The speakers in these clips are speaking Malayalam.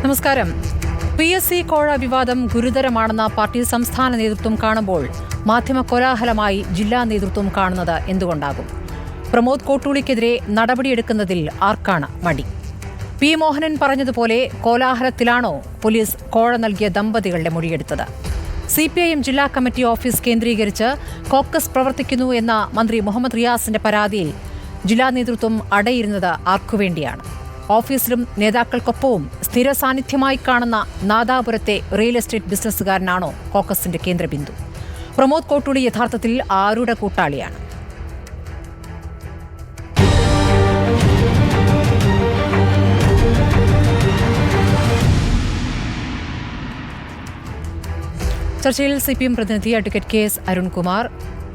നമസ്കാരം. PSC കോഴ വിവാദം ഗുരുതരമാണെന്ന പാർട്ടി സംസ്ഥാന നേതൃത്വം കാണുമ്പോൾ മാധ്യമ കോലാഹലമായി ജില്ലാ നേതൃത്വം കാണുന്നത് എന്തുകൊണ്ടാകും? പ്രമോദ് കോട്ടൂളിക്കെതിരെ നടപടിയെടുക്കുന്നതിൽ ആർക്കാണ് മടി? പി മോഹനൻ പറഞ്ഞതുപോലെ കോലാഹലത്തിലാണോ പോലീസ് കോഴ നൽകിയ ദമ്പതികളുടെ മൊഴിയെടുത്തത്? CPIM ജില്ലാ കമ്മിറ്റി ഓഫീസ് കേന്ദ്രീകരിച്ച് കോക്കസ് പ്രവർത്തിക്കുന്നു എന്ന മന്ത്രി മുഹമ്മദ് റിയാസിന്റെ പരാതിയിൽ ജില്ലാ നേതൃത്വം അടയിരുന്നത് ആർക്കുവേണ്ടിയാണ്? ഓഫീസിലും നേതാക്കൾക്കൊപ്പവും സ്ഥിര സാന്നിധ്യമായി കാണുന്ന നാദാപുരത്തെ റിയൽ എസ്റ്റേറ്റ് ബിസിനസ്സുകാരനാണോ കോക്കസിന്റെ കേന്ദ്രബിന്ദു? പ്രമോദ് കോട്ടൂളി യഥാർത്ഥത്തിൽ ആരുടെ കൂട്ടാളിയാണ്? ചർച്ചയിൽ CPM പ്രതിനിധി അഡ്വക്കേറ്റ് KS അരുൺകുമാർ,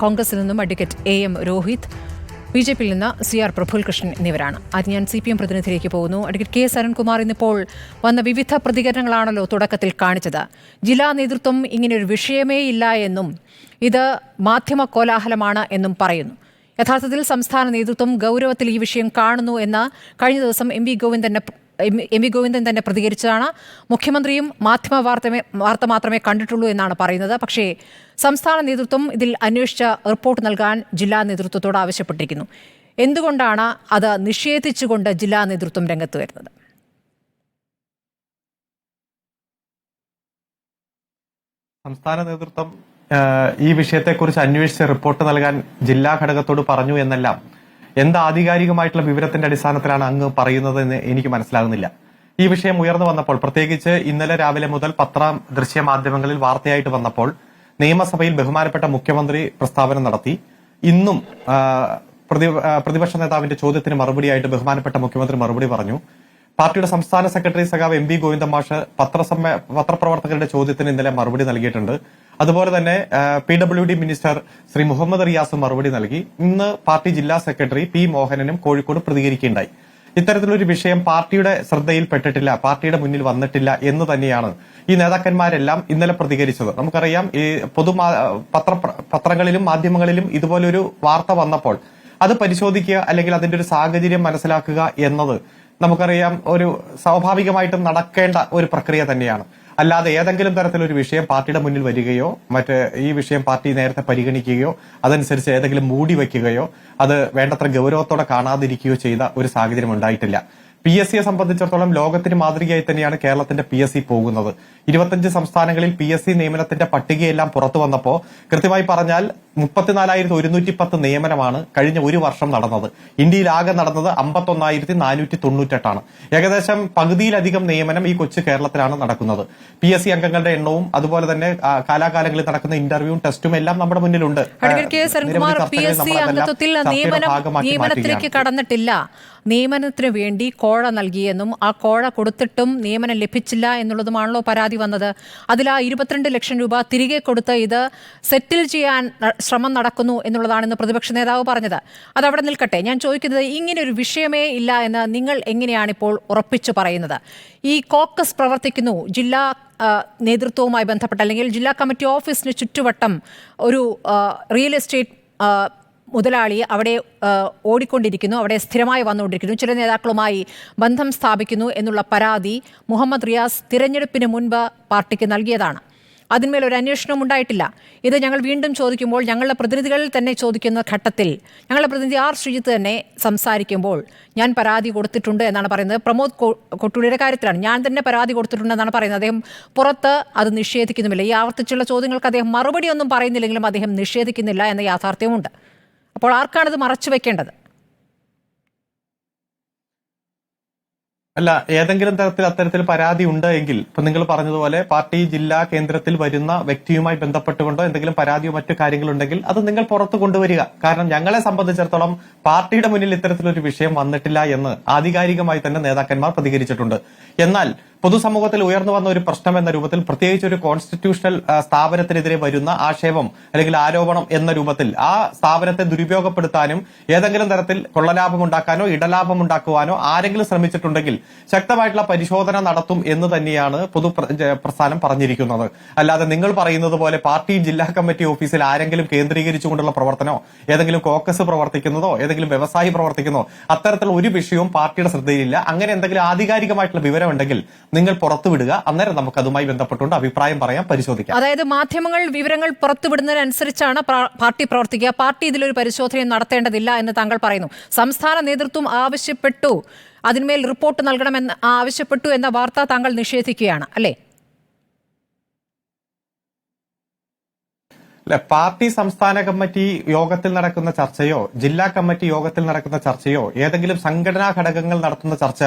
കോൺഗ്രസിൽ നിന്നും അഡ്വക്കേറ്റ് AM രോഹിത്, BJPയിൽ നിന്ന് CR പ്രഫുൽകൃഷ്ണൻ എന്നിവരാണ്. ആദ്യം ഞാൻ CPM പ്രതിനിധിയിലേക്ക് പോകുന്നു. അഡ്വക്കേറ്റ് KS അരുൺകുമാർ, ഇന്നിപ്പോൾ വന്ന വിവിധ പ്രതികരണങ്ങളാണല്ലോ തുടക്കത്തിൽ കാണിച്ചത്. ജില്ലാ നേതൃത്വം ഇങ്ങനെയൊരു വിഷയമേ ഇല്ല എന്നും ഇത് മാധ്യമ കോലാഹലമാണ് എന്നും പറയുന്നു. യഥാർത്ഥത്തിൽ സംസ്ഥാന നേതൃത്വം ഗൗരവത്തിൽ ഈ വിഷയം കാണുന്നു എന്ന് കഴിഞ്ഞ ദിവസം എം വി ഗോവിന്ദൻ തന്നെ പ്രതികരിച്ചതാണ്. മുഖ്യമന്ത്രിയും മാധ്യമ വാർത്ത മാത്രമേ കണ്ടിട്ടുള്ളൂ എന്നാണ് പറയുന്നത്. പക്ഷേ സംസ്ഥാന നേതൃത്വം ഇതിൽ അന്വേഷിച്ച റിപ്പോർട്ട് നൽകാൻ ജില്ലാ നേതൃത്വത്തോട് ആവശ്യപ്പെട്ടിരിക്കുന്നു. എന്തുകൊണ്ടാണ് അത് നിഷേധിച്ചുകൊണ്ട് ജില്ലാ നേതൃത്വം രംഗത്ത് വരുന്നത്? സംസ്ഥാന നേതൃത്വം ഈ വിഷയത്തെക്കുറിച്ച് അന്വേഷിച്ച് റിപ്പോർട്ട് നൽകാൻ ജില്ലാ ഘടകത്തോട് പറഞ്ഞു എന്നെല്ലാം എന്ത് ആധികാരികമായിട്ടുള്ള വിവരത്തിന്റെ അടിസ്ഥാനത്തിലാണ് അങ്ങ് പറയുന്നതെന്ന് എനിക്ക് മനസ്സിലാകുന്നില്ല. ഈ വിഷയം ഉയർന്നു വന്നപ്പോൾ, പ്രത്യേകിച്ച് ഇന്നലെ രാവിലെ മുതൽ ദൃശ്യ മാധ്യമങ്ങളിൽ വാർത്തയായിട്ട് വന്നപ്പോൾ, നിയമസഭയിൽ ബഹുമാനപ്പെട്ട മുഖ്യമന്ത്രി പ്രസ്താവന നടത്തി. ഇന്നും പ്രതിപക്ഷ നേതാവിന്റെ ചോദ്യത്തിന് മറുപടിയായിട്ട് ബഹുമാനപ്പെട്ട മുഖ്യമന്ത്രി മറുപടി പറഞ്ഞു. പാർട്ടിയുടെ സംസ്ഥാന സെക്രട്ടറി സഖാവ് MV ഗോവിന്ദൻ മാഷ് പത്രപ്രവർത്തകരുടെ ചോദ്യത്തിന് ഇന്നലെ മറുപടി നൽകിയിട്ടുണ്ട്. അതുപോലെ തന്നെ PWD മിനിസ്റ്റർ ശ്രീ മുഹമ്മദ് റിയാസ് മറുപടി നൽകി. ഇന്ന് പാർട്ടി ജില്ലാ സെക്രട്ടറി P മോഹനനും കോഴിക്കോട് പ്രതികരിക്കുകയുണ്ടായി. ഇത്തരത്തിലൊരു വിഷയം പാർട്ടിയുടെ ശ്രദ്ധയിൽപ്പെട്ടിട്ടില്ല, പാർട്ടിയുടെ മുന്നിൽ വന്നിട്ടില്ല എന്ന് തന്നെയാണ് ഈ നേതാക്കന്മാരെല്ലാം ഇന്നലെ പ്രതികരിച്ചത്. നമുക്കറിയാം, ഈ പത്രങ്ങളിലും മാധ്യമങ്ങളിലും ഇതുപോലൊരു വാർത്ത വന്നപ്പോൾ അത് പരിശോധിക്കുക, അല്ലെങ്കിൽ അതിന്റെ ഒരു സാഹചര്യം മനസ്സിലാക്കുക എന്നത് നമുക്കറിയാം ഒരു സ്വാഭാവികമായിട്ടും നടക്കേണ്ട ഒരു പ്രക്രിയ തന്നെയാണ്. അല്ലാതെ ഏതെങ്കിലും തരത്തിലൊരു വിഷയം പാർട്ടിയുടെ മുന്നിൽ വരികയോ ഈ വിഷയം പാർട്ടി നേരത്തെ പരിഗണിക്കുകയോ അതനുസരിച്ച് ഏതെങ്കിലും മൂടി വയ്ക്കുകയോ അത് വേണ്ടത്ര ഗൗരവത്തോടെ കാണാതിരിക്കുകയോ ചെയ്ത ഒരു സാഹചര്യം ഉണ്ടായിട്ടില്ല. PSCയെ സംബന്ധിച്ചിടത്തോളം ലോകത്തിന് മാതൃകയായി തന്നെയാണ് കേരളത്തിന്റെ PSC പോകുന്നത്. 25 സംസ്ഥാനങ്ങളിൽ PSC നിയമനത്തിന്റെ പട്ടികയെല്ലാം പുറത്തു വന്നപ്പോൾ കൃത്യമായി പറഞ്ഞാൽ 34,110 നിയമനമാണ് കഴിഞ്ഞ ഒരു വർഷം നടന്നത്. ഇന്ത്യയിലാകെ നടന്നത് 51,498. ഏകദേശം പകുതിയിലധികം നിയമനം ഈ കൊച്ചു കേരളത്തിലാണ് നടക്കുന്നത്. PSC അംഗങ്ങളുടെ എണ്ണവും അതുപോലെ തന്നെ കാലാകാലങ്ങളിൽ നടക്കുന്ന ഇന്റർവ്യൂവും ടെസ്റ്റും എല്ലാം നമ്മുടെ മുന്നിലുണ്ട്. നിയമനത്തിലേക്ക് കടന്നിട്ടില്ല, നിയമനത്തിന് വേണ്ടി കോഴ നൽകിയെന്നും ആ കോഴ കൊടുത്തിട്ടും നിയമനം ലഭിച്ചില്ല എന്നുള്ളതുമാണല്ലോ പരാതി വന്നത്. അതിൽ ആ 22 ലക്ഷം രൂപ തിരികെ കൊടുത്ത് ഇത് സെറ്റിൽ ചെയ്യാൻ ശ്രമം നടക്കുന്നു എന്നുള്ളതാണെന്ന് പ്രതിപക്ഷ നേതാവ് പറഞ്ഞത്. അതവിടെ നിൽക്കട്ടെ. ഞാൻ ചോദിക്കുന്നത്, ഇങ്ങനെ ഒരു വിഷയമേ ഇല്ല എന്ന് നിങ്ങൾ എങ്ങനെയാണിപ്പോൾ ഉറപ്പിച്ചു പറയുന്നത്? ഈ കോക്കസ് പ്രവർത്തിക്കുന്നു ജില്ലാ നേതൃത്വവുമായി ബന്ധപ്പെട്ട്, അല്ലെങ്കിൽ ജില്ലാ കമ്മിറ്റി ഓഫീസിന് ചുറ്റുവട്ടം ഒരു റിയൽ എസ്റ്റേറ്റ് മുതലാളി അവിടെ ഓടിക്കൊണ്ടിരിക്കുന്നു, അവിടെ സ്ഥിരമായി വന്നുകൊണ്ടിരിക്കുന്നു, ചില നേതാക്കളുമായി ബന്ധം സ്ഥാപിക്കുന്നു എന്നുള്ള പരാതി മുഹമ്മദ് റിയാസ് തിരഞ്ഞെടുപ്പിന് മുൻപ് പാർട്ടിക്ക് നൽകിയതാണ്. അതിന്മേലൊരു അന്വേഷണം ഉണ്ടായിട്ടില്ല. ഇത് ഞങ്ങൾ വീണ്ടും ചോദിക്കുമ്പോൾ, ഞങ്ങളുടെ പ്രതിനിധികളിൽ തന്നെ ചോദിക്കുന്ന ഘട്ടത്തിൽ ഞങ്ങളുടെ പ്രതിനിധി R ശ്രീജിത്ത് തന്നെ സംസാരിക്കുമ്പോൾ ഞാൻ പരാതി കൊടുത്തിട്ടുണ്ട് എന്നാണ് പറയുന്നത്. പ്രമോദ് കോട്ടൂളിയുടെ കാര്യത്തിലാണ് ഞാൻ തന്നെ പരാതി കൊടുത്തിട്ടുണ്ടെന്നാണ് പറയുന്നത്. അദ്ദേഹം പുറത്ത് അത് നിഷേധിക്കുന്നുമില്ല. ഈ ആവർത്തിച്ചുള്ള ചോദ്യങ്ങൾക്ക് അദ്ദേഹം മറുപടിയൊന്നും പറയുന്നില്ലെങ്കിലും അദ്ദേഹം നിഷേധിക്കുന്നില്ല എന്ന യാഥാർത്ഥ്യമുണ്ട്. അപ്പോൾ ആർക്കാണിത് മറച്ചു വെക്കേണ്ടത്? അല്ല, ഏതെങ്കിലും തരത്തിൽ അത്തരത്തിൽ പരാതി ഉണ്ട് എങ്കിൽ, ഇപ്പൊ നിങ്ങൾ പറഞ്ഞതുപോലെ പാർട്ടി ജില്ലാ കേന്ദ്രത്തിൽ വരുന്ന വ്യക്തിയുമായി ബന്ധപ്പെട്ടുകൊണ്ടോ എന്തെങ്കിലും പരാതിയോ മറ്റു കാര്യങ്ങളുണ്ടെങ്കിൽ അത് നിങ്ങൾ പുറത്തു കൊണ്ടുവരിക. കാരണം ഞങ്ങളെ സംബന്ധിച്ചിടത്തോളം പാർട്ടിയുടെ മുന്നിൽ ഇത്തരത്തിലൊരു വിഷയം വന്നിട്ടില്ല എന്ന് ആധികാരികമായി തന്നെ നേതാക്കന്മാർ പ്രതികരിച്ചിട്ടുണ്ട്. എന്നാൽ പൊതുസമൂഹത്തിൽ ഉയർന്നു വന്ന ഒരു പ്രശ്നം എന്ന രൂപത്തിൽ, പ്രത്യേകിച്ച് ഒരു കോൺസ്റ്റിറ്റ്യൂഷണൽ സ്ഥാപനത്തിനെതിരെ വരുന്ന ആക്ഷേപം അല്ലെങ്കിൽ ആരോപണം എന്ന രൂപത്തിൽ ആ സ്ഥാപനത്തെ ദുരുപയോഗപ്പെടുത്താനും ഏതെങ്കിലും തരത്തിൽ കൊള്ളലാഭം ഉണ്ടാക്കാനോ ഇടലാഭം ഉണ്ടാക്കുവാനോ ആരെങ്കിലും ശ്രമിച്ചിട്ടുണ്ടെങ്കിൽ ശക്തമായിട്ടുള്ള പരിശോധന നടത്തും എന്ന് തന്നെയാണ് പൊതുപ്രസ്ഥാനം പറഞ്ഞിരിക്കുന്നത്. അല്ലാതെ നിങ്ങൾ പറയുന്നത് പോലെ പാർട്ടി ജില്ലാ കമ്മിറ്റി ഓഫീസിൽ ആരെങ്കിലും കേന്ദ്രീകരിച്ചുകൊണ്ടുള്ള പ്രവർത്തനമോ ഏതെങ്കിലും കോക്കസ് പ്രവർത്തിക്കുന്നതോ ഏതെങ്കിലും വ്യവസായി പ്രവർത്തിക്കുന്നതോ അത്തരത്തിലുള്ള ഒരു വിഷയവും പാർട്ടിയുടെ ശ്രദ്ധയിലില്ല. അങ്ങനെ എന്തെങ്കിലും ആധികാരികമായിട്ടുള്ള വിവരമുണ്ടെങ്കിൽ നിങ്ങൾ പുറത്തുവിടുക. അന്നേരം നമുക്ക് അതുമായി ബന്ധപ്പെട്ടുകൊണ്ട് അഭിപ്രായം പറയാം, പരിശോധിക്കാം. അതായത് മാധ്യമങ്ങൾ വിവരങ്ങൾ പുറത്തുവിടുന്നതിനനുസരിച്ചാണ് പാർട്ടി പ്രവർത്തിക്കുക. പാർട്ടി ഇതിലൊരു പരിശോധന നടത്തേണ്ടതില്ല എന്ന് താങ്കൾ പറയുന്നു. സംസ്ഥാന നേതൃത്വം ആവശ്യപ്പെട്ടു, അതിന്മേൽ റിപ്പോർട്ട് നൽകണമെന്ന് ആവശ്യപ്പെട്ടു എന്ന വാർത്ത താങ്കൾ നിഷേധിക്കുകയാണ് അല്ലേ? പാർട്ടി സംസ്ഥാന കമ്മിറ്റി യോഗത്തിൽ നടക്കുന്ന ചർച്ചയോ ജില്ലാ കമ്മിറ്റി യോഗത്തിൽ നടക്കുന്ന ചർച്ചയോ ഏതെങ്കിലും സംഘടനാ ഘടകങ്ങൾ നടത്തുന്ന ചർച്ച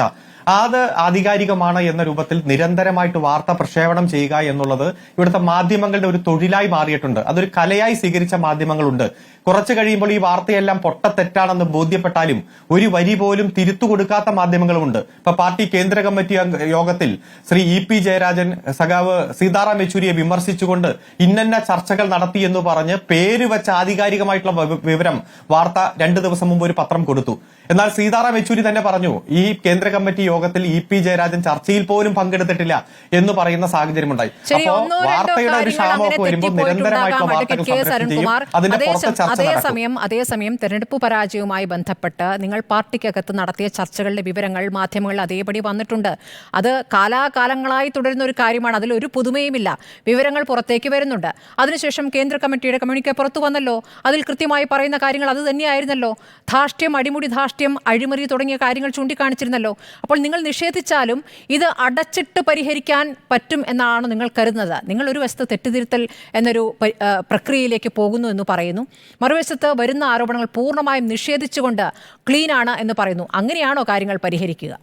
അത് ആധികാരികമാണ് എന്ന രൂപത്തിൽ നിരന്തരമായിട്ട് വാർത്ത പ്രക്ഷേപണം ചെയ്യുക എന്നുള്ളത് ഇവിടുത്തെ മാധ്യമങ്ങളുടെ ഒരു തൊഴിലായി മാറിയിട്ടുണ്ട്. അതൊരു കലയായി സ്വീകരിച്ച മാധ്യമങ്ങളുണ്ട്. കുറച്ചു കഴിയുമ്പോൾ ഈ വാർത്തയെല്ലാം പൊട്ടത്തെറ്റാണെന്ന് ബോധ്യപ്പെട്ടാലും ഒരു വരി പോലും തിരുത്തു കൊടുക്കാത്ത മാധ്യമങ്ങളുമുണ്ട്. ഇപ്പൊ പാർട്ടി കേന്ദ്ര കമ്മിറ്റി യോഗത്തിൽ ശ്രീ EP ജയരാജൻ സഖാവ് സീതാറാം യെച്ചൂരിയെ വിമർശിച്ചുകൊണ്ട് ഇന്നന്ന ചർച്ചകൾ നടത്തി എന്ന് പറഞ്ഞ് പേര് വെച്ച ആധികാരികമായിട്ടുള്ള വിവരം വാർത്ത 2 ദിവസം മുമ്പ് ഒരു പത്രം കൊടുത്തു. എന്നാൽ സീതാറാം യെച്ചൂരി തന്നെ പറഞ്ഞു ഈ കേന്ദ്ര കമ്മിറ്റി യോഗത്തിൽ EP ജയരാജൻ ചർച്ചയിൽ പോലും പങ്കെടുത്തിട്ടില്ല എന്ന് പറയുന്ന സാഹചര്യമുണ്ടായി. അപ്പോൾ വാർത്തയുടെ ഒരു ക്ഷാമമൊക്കെ വരുമ്പോൾ നിരന്തരമായിട്ടുള്ള വാർത്തകൾ സംപ്രേഷണം ചെയ്യും. അതിന്റെ പുറത്ത് ചർച്ച നടക്കും. അതേസമയം തെരഞ്ഞെടുപ്പ് പരാജയവുമായി ബന്ധപ്പെട്ട് നിങ്ങൾ പാർട്ടിക്കകത്ത് നടത്തിയ ചർച്ചകളുടെ വിവരങ്ങൾ മാധ്യമങ്ങളിൽ അതേപടി വന്നിട്ടുണ്ട്. അത് കാലാകാലങ്ങളായി തുടരുന്ന ഒരു കാര്യമാണ്. അതിലൊരു പുതുമയുമില്ല. വിവരങ്ങൾ പുറത്തേക്ക് വരുന്നുണ്ട്. അതിനുശേഷം കേന്ദ്ര കമ്മിറ്റിയുടെ കമ്മ്യൂണിക്കെ പുറത്തു വന്നല്ലോ. അതിൽ കൃത്യമായി പറയുന്ന കാര്യങ്ങൾ അത് തന്നെയായിരുന്നല്ലോ. ധാർഷ്ട്യം, അടിമുടി ധാർഷ്ട്യം, അഴിമതി തുടങ്ങിയ കാര്യങ്ങൾ ചൂണ്ടിക്കാണിച്ചിരുന്നല്ലോ. അപ്പോൾ നിങ്ങൾ നിഷേധിച്ചാലും ഇത് അടച്ചിട്ട് പരിഹരിക്കാൻ പറ്റും എന്നാണ് നിങ്ങൾ കരുതുന്നത്. നിങ്ങൾ ഒരു വശത്ത് തെറ്റുതിരുത്തൽ എന്നൊരു പ്രക്രിയയിലേക്ക് പോകുന്നു എന്ന് പറയുന്നു, മറുവശത്ത് വരുന്ന ആരോപണങ്ങൾ പൂർണ്ണമായും നിഷേധിച്ചുകൊണ്ട് ക്ലീനാണ് എന്ന് പറയുന്നു. അങ്ങനെയാണോ കാര്യങ്ങൾ പരിഹരിക്കുക?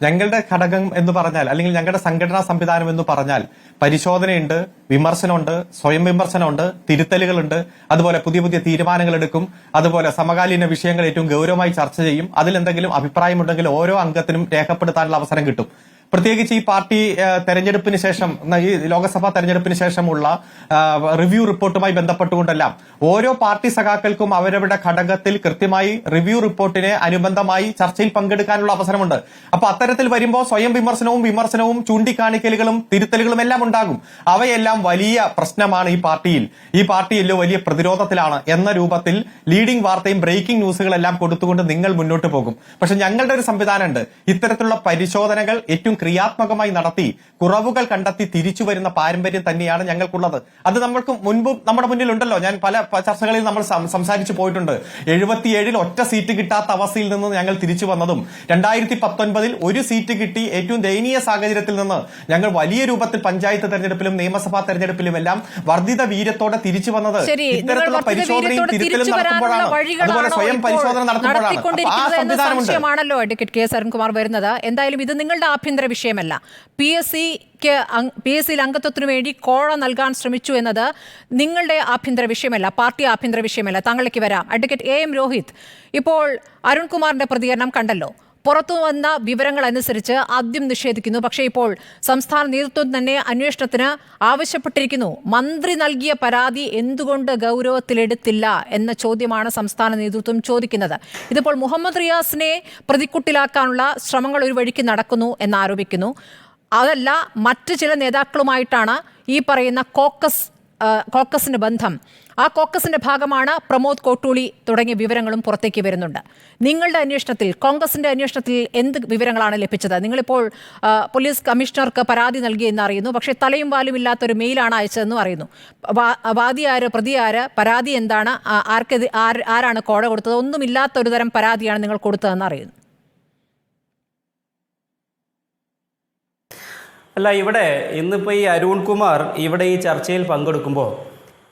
ഞങ്ങളുടെ ഘടകം എന്ന് പറഞ്ഞാൽ അല്ലെങ്കിൽ ഞങ്ങളുടെ സംഘടനാ സംവിധാനം എന്ന് പറഞ്ഞാൽ പരിശോധനയുണ്ട്, വിമർശനമുണ്ട്, സ്വയം വിമർശനമുണ്ട്, തിരുത്തലുകളുണ്ട്, അതുപോലെ പുതിയ പുതിയ തീരുമാനങ്ങൾ എടുക്കും, അതുപോലെ സമകാലീന വിഷയങ്ങൾ ഏറ്റവും ഗൗരവമായി ചർച്ച ചെയ്യും. അതിലെന്തെങ്കിലും അഭിപ്രായമുണ്ടെങ്കിൽ ഓരോ അംഗത്തിനും രേഖപ്പെടുത്താനുള്ള അവസരം കിട്ടും. പ്രത്യേകിച്ച് ഈ പാർട്ടി തെരഞ്ഞെടുപ്പിന് ശേഷം, ഈ ലോക്സഭാ തെരഞ്ഞെടുപ്പിന് ശേഷമുള്ള റിവ്യൂ റിപ്പോർട്ടുമായി ബന്ധപ്പെട്ടുകൊണ്ടെല്ലാം ഓരോ പാർട്ടി സഖാക്കൾക്കും അവരവരുടെ ഘടകത്തിൽ കൃത്യമായി റിവ്യൂ റിപ്പോർട്ടിനെ അനുബന്ധമായി ചർച്ചയിൽ പങ്കെടുക്കാനുള്ള അവസരമുണ്ട്. അപ്പൊ അത്തരത്തിൽ വരുമ്പോൾ സ്വയം വിമർശനവും ചൂണ്ടിക്കാണിക്കലുകളും തിരുത്തലുകളും എല്ലാം ഉണ്ടാകും. അവയെല്ലാം വലിയ പ്രശ്നമാണ് ഈ പാർട്ടിയിൽ. ഈ പാർട്ടിയല്ലോ വലിയ പ്രതിരോധത്തിലാണ് എന്ന രൂപത്തിൽ ലീഡിംഗ് വാർത്തയും ബ്രേക്കിംഗ് ന്യൂസുകളെല്ലാം കൊടുത്തുകൊണ്ട് നിങ്ങൾ മുന്നോട്ട് പോകും. പക്ഷെ ഞങ്ങളുടെ ഒരു സംവിധാനമുണ്ട്. ഇത്തരത്തിലുള്ള പരിശോധനകൾ ഏറ്റവും ക്രിയാത്മകമായി നടത്തി കുറവുകൾ കണ്ടെത്തി തിരിച്ചു വരുന്ന പാരമ്പര്യം തന്നെയാണ് ഞങ്ങൾക്കുള്ളത്. അത് നമ്മൾക്ക് മുൻപ് നമ്മുടെ മുന്നിലുണ്ടല്ലോ. ഞാൻ പല ചർച്ചകളിൽ നമ്മൾ സംസാരിച്ചു പോയിട്ടുണ്ട്. 77-ൽ ഒറ്റ സീറ്റ് കിട്ടാത്ത അവസ്ഥയിൽ നിന്ന് ഞങ്ങൾ തിരിച്ചു വന്നതും 2019-ൽ ഒരു സീറ്റ് കിട്ടി ഏറ്റവും ദയനീയ സാഹചര്യത്തിൽ നിന്ന് ഞങ്ങൾ വലിയ രൂപത്തിൽ പഞ്ചായത്ത് തെരഞ്ഞെടുപ്പിലും നിയമസഭാ തെരഞ്ഞെടുപ്പിലും എല്ലാം വർദ്ധിത വീര്യത്തോടെ തിരിച്ചു വന്നത് ഇത്തരത്തിലുള്ള പരിശോധനയും തിരുത്തലും നടത്തുമ്പോഴാണ്. അതുപോലെ സ്വയം പരിശോധന നടത്തുമ്പോഴാണ്. ആ സംവിധാനമാണല്ലോ അഡ്വക്കേറ്റ് കെ. അരുൺകുമാർ വരുന്നത്. എന്തായാലും ഇത് നിങ്ങളുടെ ആഭ്യന്തര വിഷയമല്ല. PSCയിൽ അംഗത്വത്തിനു വേണ്ടി കോഴ നൽകാൻ ശ്രമിച്ചു എന്നത് നിങ്ങളുടെ ആഭ്യന്തര വിഷയമല്ല, പാർട്ടി ആഭ്യന്തര വിഷയമല്ല. താങ്കളിലേക്ക് വരാം. അഡ്വക്കേറ്റ് AM രോഹിത്, ഇപ്പോൾ അരുൺകുമാറിന്റെ പ്രതികരണം കണ്ടല്ലോ. പുറത്തു വന്ന വിവരങ്ങൾ അനുസരിച്ച് ആദ്യം നിഷേധിക്കുന്നു, പക്ഷേ ഇപ്പോൾ സംസ്ഥാന നേതൃത്വം തന്നെ അന്വേഷണത്തിന് ആവശ്യപ്പെട്ടിരിക്കുന്നു. മന്ത്രി നൽകിയ പരാതി എന്തുകൊണ്ട് ഗൗരവത്തിലെടുത്തില്ല എന്ന ചോദ്യമാണ് സംസ്ഥാന നേതൃത്വം ചോദിക്കുന്നത്. ഇതിപ്പോൾ മുഹമ്മദ് റിയാസിനെ പ്രതിക്കുട്ടിലാക്കാനുള്ള ശ്രമങ്ങൾ ഒരു വഴിക്ക് നടക്കുന്നു എന്നാരോപിക്കുന്നു. അതല്ല, മറ്റ് ചില നേതാക്കളുമായിട്ടാണ് ഈ പറയുന്ന കോക്കസിന് ബന്ധം. ആ കോക്കസിന്റെ ഭാഗമാണ് പ്രമോദ് കോട്ടൂളി തുടങ്ങിയ വിവരങ്ങളും പുറത്തേക്ക് വരുന്നുണ്ട്. നിങ്ങളുടെ അന്വേഷണത്തിൽ, കോൺഗ്രസിന്റെ അന്വേഷണത്തിൽ എന്ത് വിവരങ്ങളാണ് ലഭിച്ചത്? നിങ്ങളിപ്പോൾ പോലീസ് കമ്മീഷണർക്ക് പരാതി നൽകിയെന്ന് അറിയുന്നു, പക്ഷേ തലയും വാലും ഇല്ലാത്തൊരു മെയിലാണ് അയച്ചതെന്നും അറിയുന്നു. വാദി ആര്, പ്രതി ആര്, പരാതി എന്താണ്, ആരാണ് കോഴ കൊടുത്തത്, ഒന്നുമില്ലാത്തൊരു തരം പരാതിയാണ് നിങ്ങൾ കൊടുത്തതെന്ന് അറിയുന്നു. അല്ല, ഇവിടെ ഇന്നിപ്പോൾ ഈ അരുൺകുമാർ ഇവിടെ ഈ ചർച്ചയിൽ പങ്കെടുക്കുമ്പോൾ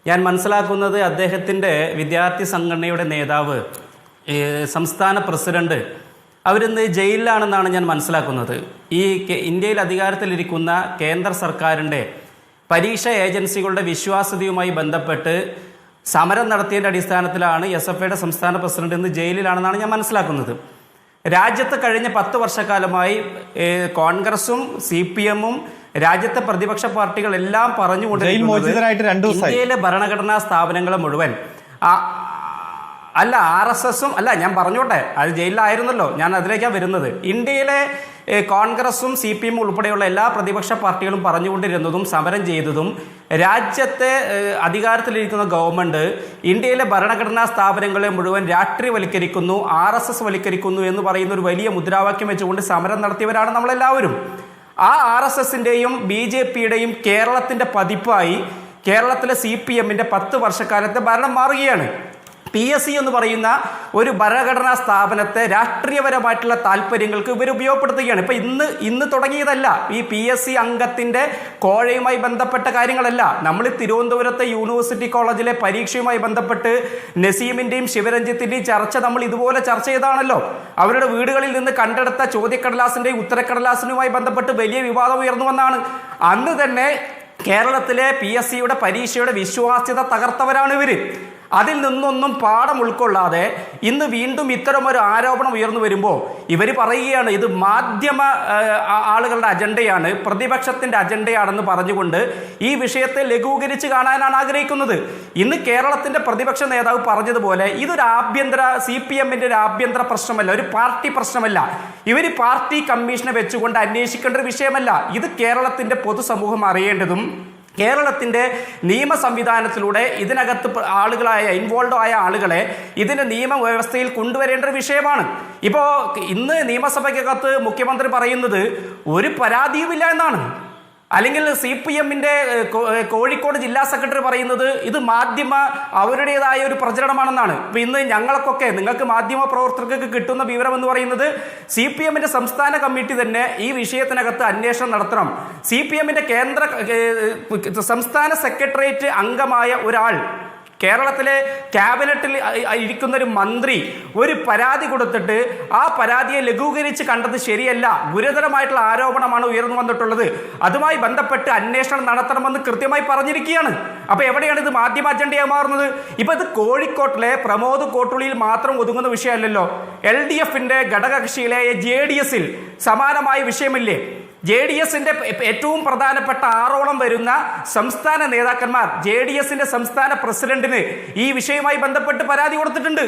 ഞാൻ മനസ്സിലാക്കുന്നത് അദ്ദേഹത്തിൻ്റെ വിദ്യാർത്ഥി സംഘടനയുടെ നേതാവ്, സംസ്ഥാന പ്രസിഡന്റ്, അവരിന്ന് ജയിലിലാണെന്നാണ് ഞാൻ മനസ്സിലാക്കുന്നത്. ഈ ഇന്ത്യയിൽ അധികാരത്തിലിരിക്കുന്ന കേന്ദ്ര സർക്കാരിൻ്റെ പരീക്ഷ ഏജൻസികളുടെ വിശ്വാസ്യതയുമായി ബന്ധപ്പെട്ട് സമരം നടത്തിയതിൻ്റെ അടിസ്ഥാനത്തിലാണ് SFIയുടെ സംസ്ഥാന പ്രസിഡന്റ് ഇന്ന് ജയിലിലാണെന്നാണ് ഞാൻ മനസ്സിലാക്കുന്നത്. രാജ്യത്ത് കഴിഞ്ഞ 10 വർഷക്കാലമായി കോൺഗ്രസും CPM-ഉം രാജ്യത്തെ പ്രതിപക്ഷ പാർട്ടികളെല്ലാം പറഞ്ഞുകൊണ്ടിരിക്കുന്നത് ഇന്ത്യയിലെ ഭരണഘടനാ സ്ഥാപനങ്ങളെ മുഴുവൻ അല്ല RSSും അല്ല, ഞാൻ പറഞ്ഞോട്ടെ, അത് ജയിലിലായിരുന്നല്ലോ, ഞാൻ അതിലേക്കാണ് വരുന്നത്. ഇന്ത്യയിലെ കോൺഗ്രസും CPM ഉൾപ്പെടെയുള്ള എല്ലാ പ്രതിപക്ഷ പാർട്ടികളും പറഞ്ഞുകൊണ്ടിരുന്നതും സമരം ചെയ്തതും രാജ്യത്തെ അധികാരത്തിലിരിക്കുന്ന ഗവൺമെൻറ് ഇന്ത്യയിലെ ഭരണഘടനാ സ്ഥാപനങ്ങളെ മുഴുവൻ രാഷ്ട്രീയവൽക്കരിക്കുന്നു, RSS വൽക്കരിക്കുന്നു എന്ന് പറയുന്ന ഒരു വലിയ മുദ്രാവാക്യം വെച്ചുകൊണ്ട് സമരം നടത്തിയവരാണ് നമ്മളെല്ലാവരും. ആ RSSന്റെയും BJPയുടെയും കേരളത്തിൻ്റെ പതിപ്പായി കേരളത്തിലെ CPMന്റെ 10 വർഷക്കാലത്തെ ഭരണം മാറുകയാണ്. PSC എന്ന് പറയുന്ന ഒരു ഭരണഘടനാ സ്ഥാപനത്തെ രാഷ്ട്രീയപരമായിട്ടുള്ള താല്പര്യങ്ങൾക്ക് ഇവർ ഉപയോഗപ്പെടുത്തുകയാണ്. ഇപ്പം ഇന്ന് തുടങ്ങിയതല്ല ഈ PSC അംഗത്തിൻ്റെ കോഴയുമായി ബന്ധപ്പെട്ട കാര്യങ്ങളല്ല. നമ്മൾ തിരുവനന്തപുരത്തെ യൂണിവേഴ്സിറ്റി കോളേജിലെ പരീക്ഷയുമായി ബന്ധപ്പെട്ട് നസീമിൻ്റെയും ശിവരഞ്ജിത്തിൻ്റെയും ചർച്ച നമ്മൾ ഇതുപോലെ ചർച്ച ചെയ്താണല്ലോ. അവരുടെ വീടുകളിൽ നിന്ന് കണ്ടെടുത്ത ചോദ്യക്കടലാസിൻ്റെയും ഉത്തരക്കടലാസിനുമായി ബന്ധപ്പെട്ട് വലിയ വിവാദം ഉയർന്നു വന്നാണ്. അന്ന് തന്നെ കേരളത്തിലെ PSCയുടെ പരീക്ഷയുടെ വിശ്വാസ്യത തകർത്തവരാണ് ഇവർ. അതിൽ നിന്നൊന്നും പാഠം ഉൾക്കൊള്ളാതെ ഇന്ന് വീണ്ടും ഇത്തരമൊരു ആരോപണം ഉയർന്നു വരുമ്പോൾ ഇവർ പറയുകയാണ് ഇത് മാധ്യമ ആളുകളുടെ അജണ്ടയാണ്, പ്രതിപക്ഷത്തിൻ്റെ അജണ്ടയാണെന്ന് പറഞ്ഞുകൊണ്ട് ഈ വിഷയത്തെ ലഘൂകരിച്ച് കാണാനാണ് ആഗ്രഹിക്കുന്നത്. ഇന്ന് കേരളത്തിൻ്റെ പ്രതിപക്ഷ നേതാവ് പറഞ്ഞതുപോലെ ഇതൊരു CPMന്റെ ഒരു ആഭ്യന്തര പ്രശ്നമല്ല, ഒരു പാർട്ടി പ്രശ്നമല്ല. ഇവർ പാർട്ടി കമ്മീഷനെ വെച്ചുകൊണ്ട് അന്വേഷിക്കേണ്ട ഒരു വിഷയമല്ല. ഇത് കേരളത്തിൻ്റെ പൊതുസമൂഹം അറിയേണ്ടതും കേരളത്തിൻ്റെ നിയമ സംവിധാനത്തിലൂടെ ഇതിനകത്ത് ഇൻവോൾവ് ആയ ആളുകളെ ഇതിൻ്റെ നിയമവ്യവസ്ഥയിൽ കൊണ്ടുവരേണ്ട ഒരു വിഷയമാണ്. ഇപ്പോൾ ഇന്ന് നിയമസഭയ്ക്കകത്ത് മുഖ്യമന്ത്രി പറയുന്നത് ഒരു പരാതിയുമില്ല എന്നാണ്. അല്ലെങ്കിൽ CPMന്റെ കോഴിക്കോട് ജില്ലാ സെക്രട്ടറി പറയുന്നത് ഇത് അവരുടേതായ ഒരു പ്രചരണമാണെന്നാണ്. ഇപ്പം ഇന്ന് നിങ്ങൾക്ക് മാധ്യമ പ്രവർത്തകർക്ക് കിട്ടുന്ന വിവരം എന്ന് പറയുന്നത് CPMന്റെ സംസ്ഥാന കമ്മിറ്റി തന്നെ ഈ വിഷയത്തിനകത്ത് അന്വേഷണം നടത്തണം. CPMന്റെ സംസ്ഥാന സെക്രട്ടേറിയറ്റ് അംഗമായ ഒരാൾ, കേരളത്തിലെ ക്യാബിനറ്റിൽ ഇരിക്കുന്ന ഒരു മന്ത്രി ഒരു പരാതി കൊടുത്തിട്ട് ആ പരാതിയെ ലഘൂകരിച്ച് കണ്ടത് ശരിയല്ല, ഗുരുതരമായിട്ടുള്ള ആരോപണമാണ് ഉയർന്നു വന്നിട്ടുള്ളത്, അതുമായി ബന്ധപ്പെട്ട് അന്വേഷണം നടത്തണമെന്ന് കൃത്യമായി പറഞ്ഞിരിക്കുകയാണ്. അപ്പൊ എവിടെയാണ് ഇത് മാധ്യമ അജണ്ടയായി മാറുന്നത്? ഇപ്പൊ ഇത് കോഴിക്കോട്ടിലെ പ്രമോദ് കോട്ടുളിയിൽ മാത്രം ഒതുങ്ങുന്ന വിഷയമല്ലല്ലോ. LDFന്റെ ഘടകകക്ഷിയിലെ JDSൽ സമാനമായ വിഷയമില്ലേ? JDSന്റെ ഏറ്റവും പ്രധാനപ്പെട്ട 6ഓളം വരുന്ന സംസ്ഥാന നേതാക്കന്മാർ JDSന്റെ സംസ്ഥാന പ്രസിഡന്റിന് ഈ വിഷയവുമായി ബന്ധപ്പെട്ട് പരാതി കൊടുത്തിട്ടുണ്ട്.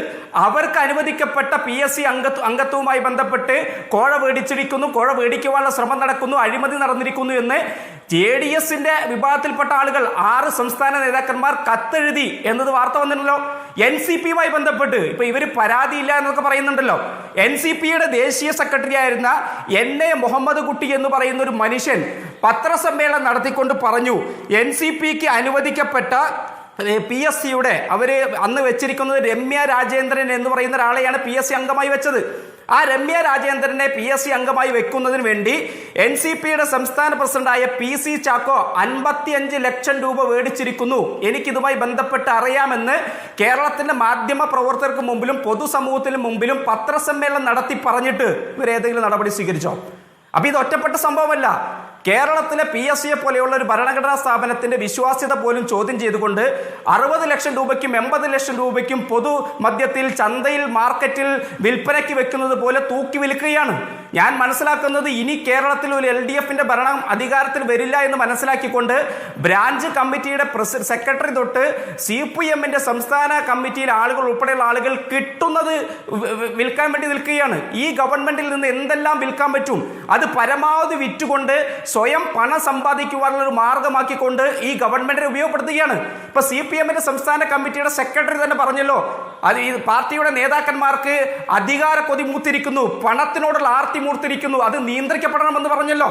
അവർക്ക് അനുവദിക്കപ്പെട്ട PSC അംഗത്വവുമായി ബന്ധപ്പെട്ട് കോഴ മേടിച്ചിരിക്കുന്നു, കോഴ മേടിക്കുവാനുള്ള ശ്രമം നടക്കുന്നു, അഴിമതി നടന്നിരിക്കുന്നു എന്ന് JDSന്റെ വിഭാഗത്തിൽപ്പെട്ട ആളുകൾ 6 സംസ്ഥാന നേതാക്കന്മാർ കത്തെഴുതി എന്നത് വാർത്ത വന്നിട്ടുണ്ടല്ലോ. NCPയുമായി ബന്ധപ്പെട്ട് ഇപ്പൊ ഇവർ പരാതിയില്ല എന്നൊക്കെ പറയുന്നുണ്ടല്ലോ. NCPയുടെ ദേശീയ സെക്രട്ടറി ആയിരുന്ന NA മുഹമ്മദ് കുട്ടി എന്ന് പറയുന്ന ഒരു മനുഷ്യൻ പത്രസമ്മേളനം നടത്തിക്കൊണ്ട് പറഞ്ഞു NCPക്ക് അനുവദിക്കപ്പെട്ട PSCയുടെ അവര് അന്ന് വെച്ചിരിക്കുന്നത് രമ്യ രാജേന്ദ്രൻ എന്ന് പറയുന്ന ഒരാളെയാണ് PSC അംഗമായി വെച്ചത്. ആ രമ്യ രാജേന്ദ്രനെ PSC അംഗമായി വെക്കുന്നതിന് വേണ്ടി NCPയുടെ സംസ്ഥാന പ്രസിഡന്റായ PC ചാക്കോ 55 ലക്ഷം രൂപ മേടിച്ചിരിക്കുന്നു, എനിക്കിതുമായി ബന്ധപ്പെട്ട് അറിയാമെന്ന് കേരളത്തിന്റെ മാധ്യമ പ്രവർത്തകർക്ക് മുമ്പിലും പൊതുസമൂഹത്തിന് മുമ്പിലും പത്രസമ്മേളനം നടത്തി പറഞ്ഞിട്ട് ഇവരേതെങ്കിലും നടപടി സ്വീകരിച്ചോ? അപ്പൊ ഇത് ഒറ്റപ്പെട്ട സംഭവമല്ല. കേരളത്തിലെ PSCയെ പോലെയുള്ള ഒരു ഭരണഘടനാ സ്ഥാപനത്തിന്റെ വിശ്വാസ്യത പോലും ചോദ്യം ചെയ്തുകൊണ്ട് 60 ലക്ഷം രൂപയ്ക്കും 80 ലക്ഷം രൂപയ്ക്കും പൊതു മദ്യത്തിൽ ചന്തയിൽ മാർക്കറ്റിൽ വിൽപ്പനയ്ക്ക് വെക്കുന്നത് പോലെ തൂക്കി വിൽക്കുകയാണ്. ഞാൻ മനസ്സിലാക്കുന്നത് ഇനി കേരളത്തിൽ ഒരു LDFന്റെ ഭരണം അധികാരത്തിൽ വരില്ല എന്ന് മനസ്സിലാക്കിക്കൊണ്ട് ബ്രാഞ്ച് കമ്മിറ്റിയുടെ സെക്രട്ടറി തൊട്ട് CPMന്റെ സംസ്ഥാന കമ്മിറ്റിയിൽ ആളുകൾ ഉൾപ്പെടെയുള്ള ആളുകൾ കിട്ടുന്നത് വിൽക്കാൻ വേണ്ടി നിൽക്കുകയാണ്. ഈ ഗവൺമെന്റിൽ നിന്ന് എന്തെല്ലാം വിൽക്കാൻ പറ്റും അത് പരമാവധി വിറ്റുകൊണ്ട് സ്വയം പണം സമ്പാദിക്കുവാനുള്ള ഒരു മാർഗമാക്കിക്കൊണ്ട് ഈ ഗവൺമെന്റിനെ ഉപയോഗപ്പെടുത്തുകയാണ്. ഇപ്പൊ CPMന്റെ സംസ്ഥാന കമ്മിറ്റിയുടെ സെക്രട്ടറി തന്നെ പറഞ്ഞല്ലോ, അത് ഈ പാർട്ടിയുടെ നേതാക്കന്മാർക്ക് അധികാര കൊതി മൂത്തിരിക്കുന്നു, പണത്തിനോടുള്ള ആർത്തി മൂർത്തിരിക്കുന്നു, അത് നിയന്ത്രിക്കപ്പെടണമെന്ന് പറഞ്ഞല്ലോ.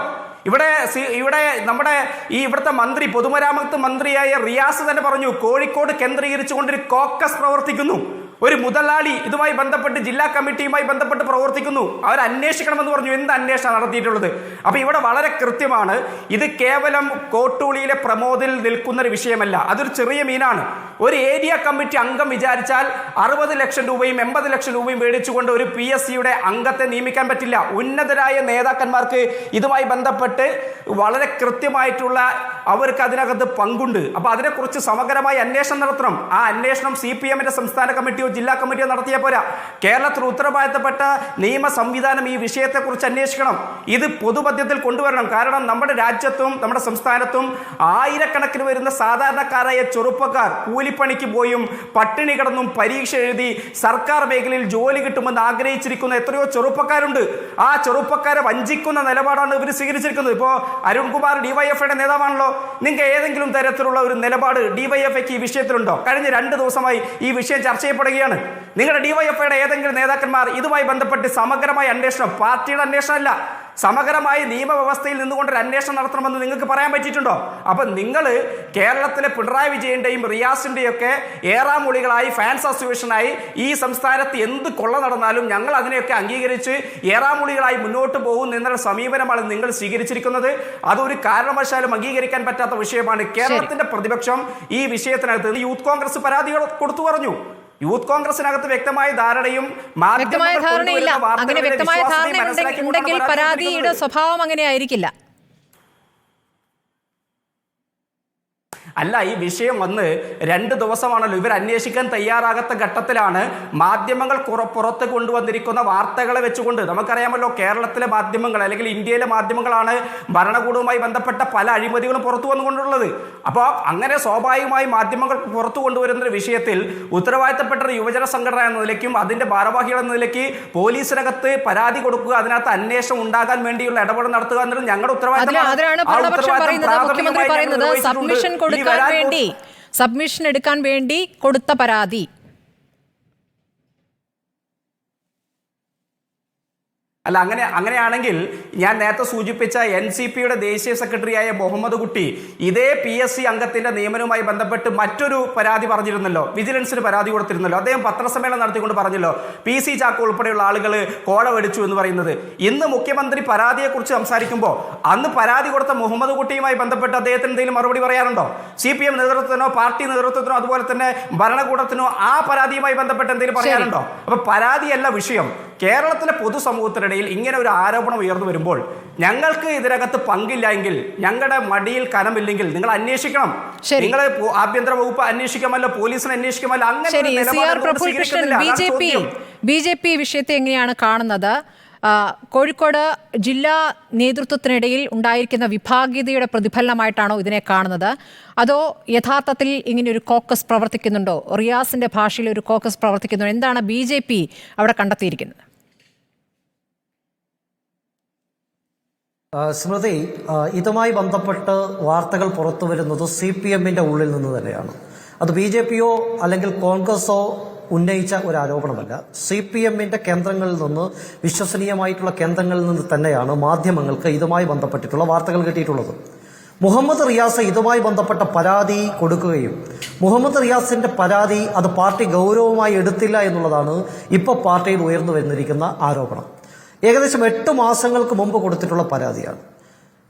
ഇവിടെ നമ്മുടെ ഇവിടുത്തെ മന്ത്രി, പൊതുമരാമത്ത് മന്ത്രിയായ റിയാസ് തന്നെ പറഞ്ഞു കോഴിക്കോട് കേന്ദ്രീകരിച്ചുകൊണ്ടൊരു കോക്കസ് പ്രവർത്തിക്കുന്നു, ഒരു മുതലാളി ഇതുമായി ബന്ധപ്പെട്ട് ജില്ലാ കമ്മിറ്റിയുമായി ബന്ധപ്പെട്ട് പ്രവർത്തിക്കുന്നു, അവർ അന്വേഷിക്കണമെന്ന് പറഞ്ഞു. എന്ത് അന്വേഷണം നടത്തിയിട്ടുള്ളത്? അപ്പൊ ഇവിടെ വളരെ കൃത്യമാണ്, ഇത് കേവലം കോട്ടൂളിയിലെ പ്രമോദിൽ നിൽക്കുന്ന ഒരു വിഷയമല്ല, അതൊരു ചെറിയ മീനാണ്. ഒരു ഏരിയ കമ്മിറ്റി അംഗം വിചാരിച്ചാൽ 60 ലക്ഷം രൂപയും 80 ലക്ഷം രൂപയും മേടിച്ചുകൊണ്ട് ഒരു PSCയുടെ അംഗത്തെ നിയമിക്കാൻ പറ്റില്ല. ഉന്നതരായ നേതാക്കന്മാർക്ക് ഇതുമായി ബന്ധപ്പെട്ട് വളരെ കൃത്യമായിട്ടുള്ള അവർക്ക് അതിനകത്ത് പങ്കുണ്ട്. അപ്പൊ അതിനെക്കുറിച്ച് സമഗ്രമായി അന്വേഷണം നടത്തണം. ആ അന്വേഷണം CPMന്റെ സംസ്ഥാന കമ്മിറ്റിയോ ജില്ലാ കമ്മിറ്റിയോ നടത്തിയാൽ പോരാ. കേരളത്തിൽ ഉത്തരവാദിത്തപ്പെട്ട നിയമ സംവിധാനം ഈ വിഷയത്തെക്കുറിച്ച് അന്വേഷിക്കണം. ഇത് പൊതുമധ്യത്തിൽ കൊണ്ടുവരണം. കാരണം നമ്മുടെ രാജ്യത്തും നമ്മുടെ സംസ്ഥാനത്തും ആയിരക്കണക്കിന് വരുന്ന സാധാരണക്കാരായ ചെറുപ്പക്കാർ, കൂലി കൂലിപ്പണിക്ക് പോയും പട്ടിണി കിടന്നും പരീക്ഷ എഴുതി സർക്കാർ മേഖലയിൽ ജോലി കിട്ടുമെന്ന് ആഗ്രഹിച്ചിരിക്കുന്ന എത്രയോ ചെറുപ്പക്കാരുണ്ട്. ആ ചെറുപ്പക്കാരെ വഞ്ചിക്കുന്ന നിലപാടാണ് ഇവർ സ്വീകരിച്ചിരിക്കുന്നത്. ഇപ്പോൾ അരുൺകുമാർ ഡിവൈഎഫ്ഐയുടെ നേതാവാണല്ലോ. നിങ്ങൾക്ക് ഏതെങ്കിലും തരത്തിലുള്ള ഒരു നിലപാട് ഡിവൈഎഫ്ഐക്ക് ഈ വിഷയത്തിലുണ്ടോ? കഴിഞ്ഞ 2 ദിവസമായി ഈ വിഷയം ചർച്ച ചെയ്യപ്പെടുകയാണ്. നിങ്ങളുടെ ഡിവൈഎഫ്ഐയുടെ ഏതെങ്കിലും നേതാക്കന്മാർ ഇതുമായി ബന്ധപ്പെട്ട് സമഗ്രമായ അന്വേഷണം, പാർട്ടിയുടെ അന്വേഷണമല്ല, സമഗ്രമായ നിയമവ്യവസ്ഥയിൽ നിന്നുകൊണ്ട് ഒരു അന്വേഷണം നടത്തണമെന്ന് നിങ്ങൾക്ക് പറയാൻ പറ്റിയിട്ടുണ്ടോ? അപ്പൊ നിങ്ങൾ കേരളത്തിലെ പിണറായി വിജയന്റെയും റിയാസിന്റെയും ഒക്കെ ഏറാമൂളികളായി, ഫാൻസ് അസോസിയേഷനായി ഈ സംസ്ഥാനത്ത് എന്ത് കൊള്ള നടന്നാലും ഞങ്ങൾ അതിനെയൊക്കെ അംഗീകരിച്ച് ഏറാമൂളികളായി മുന്നോട്ട് പോകും എന്നുള്ള സമീപനമാണ് നിങ്ങൾ സ്വീകരിച്ചിരിക്കുന്നത്. അതൊരു കാരണവശാലും അംഗീകരിക്കാൻ പറ്റാത്ത വിഷയമാണ്. കേരളത്തിന്റെ പ്രതിപക്ഷം ഈ വിഷയത്തിനകത്ത് യൂത്ത് കോൺഗ്രസ് പരാതി കൊടുത്തു പറഞ്ഞു. യൂത്ത് കോൺഗ്രസിനകത്ത് വ്യക്തമായ ധാരണയും വ്യക്തമായ ധാരണയില്ല. അങ്ങനെ വ്യക്തമായ ധാരണ ഉണ്ടെങ്കിൽ പരാതിയുടെ സ്വഭാവം അങ്ങനെ ആയിരിക്കില്ല. അല്ല, ഈ വിഷയം വന്ന് 2 ദിവസമാണല്ലോ. ഇവർ അന്വേഷിക്കാൻ തയ്യാറാകാത്ത ഘട്ടത്തിലാണ് മാധ്യമങ്ങൾ പുറത്ത് കൊണ്ടുവന്നിരിക്കുന്ന വാർത്തകളെ വെച്ചുകൊണ്ട്, നമുക്കറിയാമല്ലോ കേരളത്തിലെ മാധ്യമങ്ങൾ അല്ലെങ്കിൽ ഇന്ത്യയിലെ മാധ്യമങ്ങളാണ് ഭരണകൂടവുമായി ബന്ധപ്പെട്ട പല അഴിമതികളും പുറത്തു വന്നുകൊണ്ടുള്ളത്. അപ്പോൾ അങ്ങനെ സ്വാഭാവികമായി മാധ്യമങ്ങൾ പുറത്തു കൊണ്ടുവരുന്ന വിഷയത്തിൽ ഉത്തരവാദിത്തപ്പെട്ട ഒരു യുവജന സംഘടന എന്ന നിലയ്ക്കും അതിന്റെ ഭാരവാഹികൾ എന്ന നിലയ്ക്ക് പോലീസിനകത്ത് പരാതി കൊടുക്കുക, അതിനകത്ത് അന്വേഷണം ഉണ്ടാകാൻ വേണ്ടിയുള്ള ഇടപെടൽ നടത്തുക എന്നത് ഞങ്ങളുടെ ഉത്തരവാദിത്തം. സബ്മിഷൻ എടുക്കാൻ വേണ്ടി കൊടുത്ത പരാതി അല്ല, അങ്ങനെയാണെങ്കിൽ ഞാൻ നേരത്തെ സൂചിപ്പിച്ച NCPയുടെ ദേശീയ സെക്രട്ടറിയായ മുഹമ്മദ് കുട്ടി ഇതേ PSC അംഗത്തിന്റെ നിയമനവുമായി ബന്ധപ്പെട്ട് മറ്റൊരു പരാതി പറഞ്ഞിരുന്നല്ലോ, വിജിലൻസിന് പരാതി കൊടുത്തിരുന്നല്ലോ. അദ്ദേഹം പത്രസമ്മേളനം നടത്തിക്കൊണ്ട് പറഞ്ഞല്ലോ PC ചാക്കോ ഉൾപ്പെടെയുള്ള ആളുകൾ കോഴ വെടിച്ചു എന്ന് പറയുന്നത്. ഇന്ന് മുഖ്യമന്ത്രി പരാതിയെക്കുറിച്ച് സംസാരിക്കുമ്പോൾ അന്ന് പരാതി കൊടുത്ത മുഹമ്മദ് കുട്ടിയുമായി ബന്ധപ്പെട്ട് അദ്ദേഹത്തിന് എന്തെങ്കിലും മറുപടി പറയാറുണ്ടോ? CPM നേതൃത്വത്തിനോ പാർട്ടി നേതൃത്വത്തിനോ അതുപോലെ തന്നെ ഭരണകൂടത്തിനോ ആ പരാതിയുമായി ബന്ധപ്പെട്ട് എന്തെങ്കിലും പറയാറുണ്ടോ? അപ്പൊ പരാതിയല്ല വിഷയം. കേരളത്തിലെ പൊതുസമൂഹത്തിനിടയിൽ ഇങ്ങനെ ഒരു ആരോപണം ഉയർന്നു വരുമ്പോൾ ഞങ്ങൾക്ക് ഇതിനകത്ത് പങ്കില്ല എങ്കിൽ, ഞങ്ങളുടെ മടിയിൽ കനമില്ലെങ്കിൽ നിങ്ങൾ അന്വേഷിക്കണം. നിങ്ങൾ ആഭ്യന്തര വകുപ്പ് അന്വേഷിക്കാമല്ലോ, പോലീസിനെ അന്വേഷിക്കാമല്ലോ. BJP വിഷയത്തെ എങ്ങനെയാണ് കാണുന്നത്? കോഴിക്കോട് ജില്ലാ നേതൃത്വത്തിനിടയിൽ ഉണ്ടായിരിക്കുന്ന വിഭാഗീയതയുടെ പ്രതിഫലനമായിട്ടാണോ ഇതിനെ കാണുന്നത്? അതോ യഥാർത്ഥത്തിൽ ഇങ്ങനെ ഒരു കോക്കസ് പ്രവർത്തിക്കുന്നുണ്ടോ? റിയാസിന്റെ ഭാഷയിൽ ഒരു കോക്കസ് പ്രവർത്തിക്കുന്നുണ്ടോ? എന്താണ് BJP അവിടെ കണ്ടെത്തിയിരിക്കുന്നത്? സ്മൃതി, ഇതുമായി ബന്ധപ്പെട്ട് വാർത്തകൾ പുറത്തു വരുന്നത് CPMന്റെ ഉള്ളിൽ നിന്ന് തന്നെയാണ്. അത് BJPയോ അല്ലെങ്കിൽ കോൺഗ്രസോ ഉന്നയിച്ച ഒരു ആരോപണമല്ല. CPMന്റെ കേന്ദ്രങ്ങളിൽ നിന്ന്, വിശ്വസനീയമായിട്ടുള്ള കേന്ദ്രങ്ങളിൽ നിന്ന് തന്നെയാണ് മാധ്യമങ്ങൾക്ക് ഇതുമായി ബന്ധപ്പെട്ടിട്ടുള്ള വാർത്തകൾ കിട്ടിയിട്ടുള്ളത്. മുഹമ്മദ് റിയാസ് ഇതുമായി ബന്ധപ്പെട്ട പരാതി കൊടുക്കുകയും മുഹമ്മദ് റിയാസിന്റെ പരാതി അത് പാർട്ടി ഗൗരവമായി എടുത്തില്ല എന്നുള്ളതാണ് ഇപ്പോൾ പാർട്ടിയിൽ ഉയർന്നു വന്നിരിക്കുന്ന ആരോപണം. ഏകദേശം 8 മാസങ്ങൾക്ക് മുമ്പ് കൊടുത്തിട്ടുള്ള പരാതിയാണ്.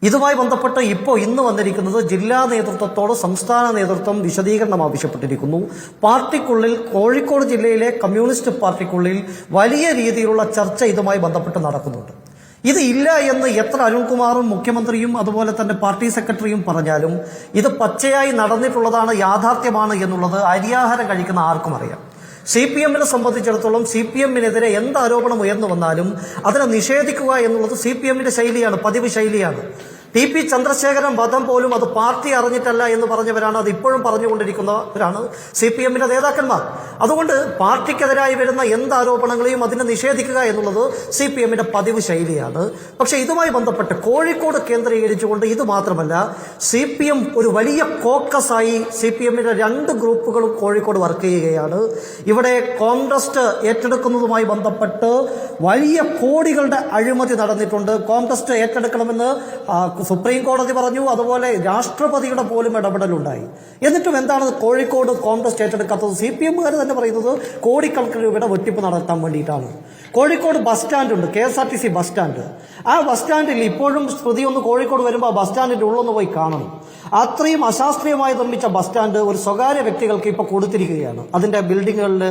ഇതുമായി ബന്ധപ്പെട്ട് ഇന്ന് വന്നിരിക്കുന്നത് ജില്ലാ നേതൃത്വത്തോട് സംസ്ഥാന നേതൃത്വം വിശദീകരണം ആവശ്യപ്പെട്ടിരിക്കുന്നു. പാർട്ടിക്കുള്ളിൽ, കോഴിക്കോട് ജില്ലയിലെ കമ്മ്യൂണിസ്റ്റ് പാർട്ടിക്കുള്ളിൽ വലിയ രീതിയിലുള്ള ചർച്ച ഇതുമായി ബന്ധപ്പെട്ട് നടക്കുന്നുണ്ട്. ഇത് ഇല്ല എന്ന് എത്ര അരുൺകുമാറും മുഖ്യമന്ത്രിയും അതുപോലെ തന്നെ പാർട്ടി സെക്രട്ടറിയും പറഞ്ഞാലും ഇത് പച്ചയായി നടന്നിട്ടുള്ളതാണ്, യാഥാർത്ഥ്യമാണ് എന്നുള്ളത് അരിയാഹാരം കഴിക്കുന്ന ആർക്കും അറിയാം. CPMനെ സംബന്ധിച്ചിടത്തോളം CPMനെതിരെ എന്ത് ആരോപണം ഉയർന്നു വന്നാലും അതിനെ നിഷേധിക്കുക എന്നുള്ളത് CPMന്റെ ശൈലിയാണ്, പതിവ് ശൈലിയാണ്. TP ചന്ദ്രശേഖരൻ വധം പോലും അത് പാർട്ടി അറിഞ്ഞിട്ടല്ല എന്ന് പറഞ്ഞവരാണ്, അത് ഇപ്പോഴും പറഞ്ഞുകൊണ്ടിരിക്കുന്നവരാണ് CPMന്റെ നേതാക്കന്മാർ. അതുകൊണ്ട് പാർട്ടിക്കെതിരായി വരുന്ന എന്ത് ആരോപണങ്ങളെയും അതിനെ നിഷേധിക്കുക എന്നുള്ളത് CPMന്റെ പതിവ് ശൈലിയാണ്. പക്ഷെ ഇതുമായി ബന്ധപ്പെട്ട് കോഴിക്കോട് കേന്ദ്രീകരിച്ചുകൊണ്ട് ഇത് മാത്രമല്ല, CPM ഒരു വലിയ കോക്കസായി CPMന്റെ 2 ഗ്രൂപ്പുകളും കോഴിക്കോട് വർക്ക് ചെയ്യുകയാണ്. ഇവിടെ കോൺഗ്രസ് ഏറ്റെടുക്കുന്നതുമായി ബന്ധപ്പെട്ട് വലിയ കോടികളുടെ അഴിമതി നടന്നിട്ടുണ്ട്. കോൺഗ്രസ് ഏറ്റെടുക്കണമെന്ന് സുപ്രീം കോടതി പറഞ്ഞു, അതുപോലെ രാഷ്ട്രപതിയുടെ പോലും ഇടപെടലുണ്ടായി. എന്നിട്ടും എന്താണ് കോഴിക്കോട് കോൺഗ്രസ് ഏറ്റെടുക്കാത്തത്? CPMകാർ തന്നെ പറയുന്നത് കോടിക്കണക്കിന് രൂപയുടെ വെട്ടിപ്പ് നടത്താൻ വേണ്ടിയിട്ടാണ്. കോഴിക്കോട് ബസ് സ്റ്റാൻഡ് ഉണ്ട്, KSRTC ബസ് സ്റ്റാൻഡ്. ആ ബസ് സ്റ്റാൻഡിൽ ഇപ്പോഴും സ്മൃതി ഒന്ന് കോഴിക്കോട് വരുമ്പോൾ ആ ബസ് സ്റ്റാൻഡിന്റെ ഉള്ളൊന്ന് പോയി കാണണം. അത്രയും അശാസ്ത്രീയമായി നിർമ്മിച്ച ബസ് സ്റ്റാൻഡ് ഒരു സ്വകാര്യ വ്യക്തികൾക്ക് ഇപ്പോൾ കൊടുത്തിരിക്കുകയാണ്. അതിന്റെ ബിൽഡിങ്ങുകളിൽ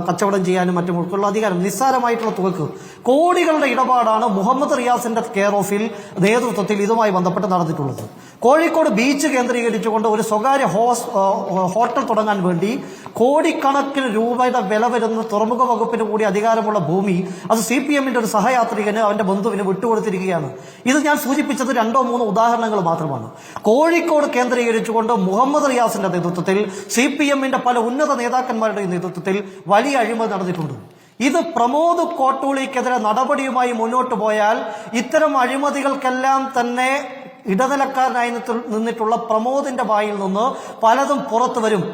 കച്ചവടം ചെയ്യാനും മറ്റും ഉൾക്കുള്ള അധികാരം നിസ്സാരമായിട്ടുള്ള തുകക്ക് കോടികളുടെ ഇടപാടാണ് മുഹമ്മദ് റിയാസിന്റെ കെയർ ഓഫിൽ നേതൃത്വത്തിൽ ഇതുമായി നിയമനവുമായി ബന്ധപ്പെട്ട് നടന്നിട്ടുള്ളത്. കോഴിക്കോട് ബീച്ച് കേന്ദ്രീകരിച്ചുകൊണ്ട് ഒരു സ്വകാര്യ ഹോട്ടൽ തുടങ്ങാൻ വേണ്ടി കോടിക്കണക്കിന് രൂപയുടെ വില വരുന്ന തുറമുഖ വകുപ്പിന് കൂടി അധികാരമുള്ള ഭൂമി അത് CPM-ന്റെ ഒരു സഹയാത്രികന് അവന്റെ ബന്ധുവിന് വിട്ടുകൊടുത്തിരിക്കുകയാണ്. ഇത് ഞാൻ സൂചിപ്പിച്ചത് 2-3 ഉദാഹരണങ്ങൾ മാത്രമാണ്. കോഴിക്കോട് കേന്ദ്രീകരിച്ചുകൊണ്ട് മുഹമ്മദ് റിയാസിന്റെ നേതൃത്വത്തിൽ CPM-ന്റെ പല ഉന്നത നേതാക്കന്മാരുടെ നേതൃത്വത്തിൽ വലിയ അഴിമതി നടന്നിട്ടുണ്ട്. ഇത് പ്രമോദ് കോട്ടൂളിക്കെതിരെ നടപടിയുമായി മുന്നോട്ട് പോയാൽ ഇത്തരം അഴിമതികൾക്കെല്ലാം തന്നെ ഇടനിലക്കാരനായി നിന്നിട്ടുള്ള പ്രമോദിന്റെ വായിൽ നിന്ന് പലതും പുറത്തു വരും.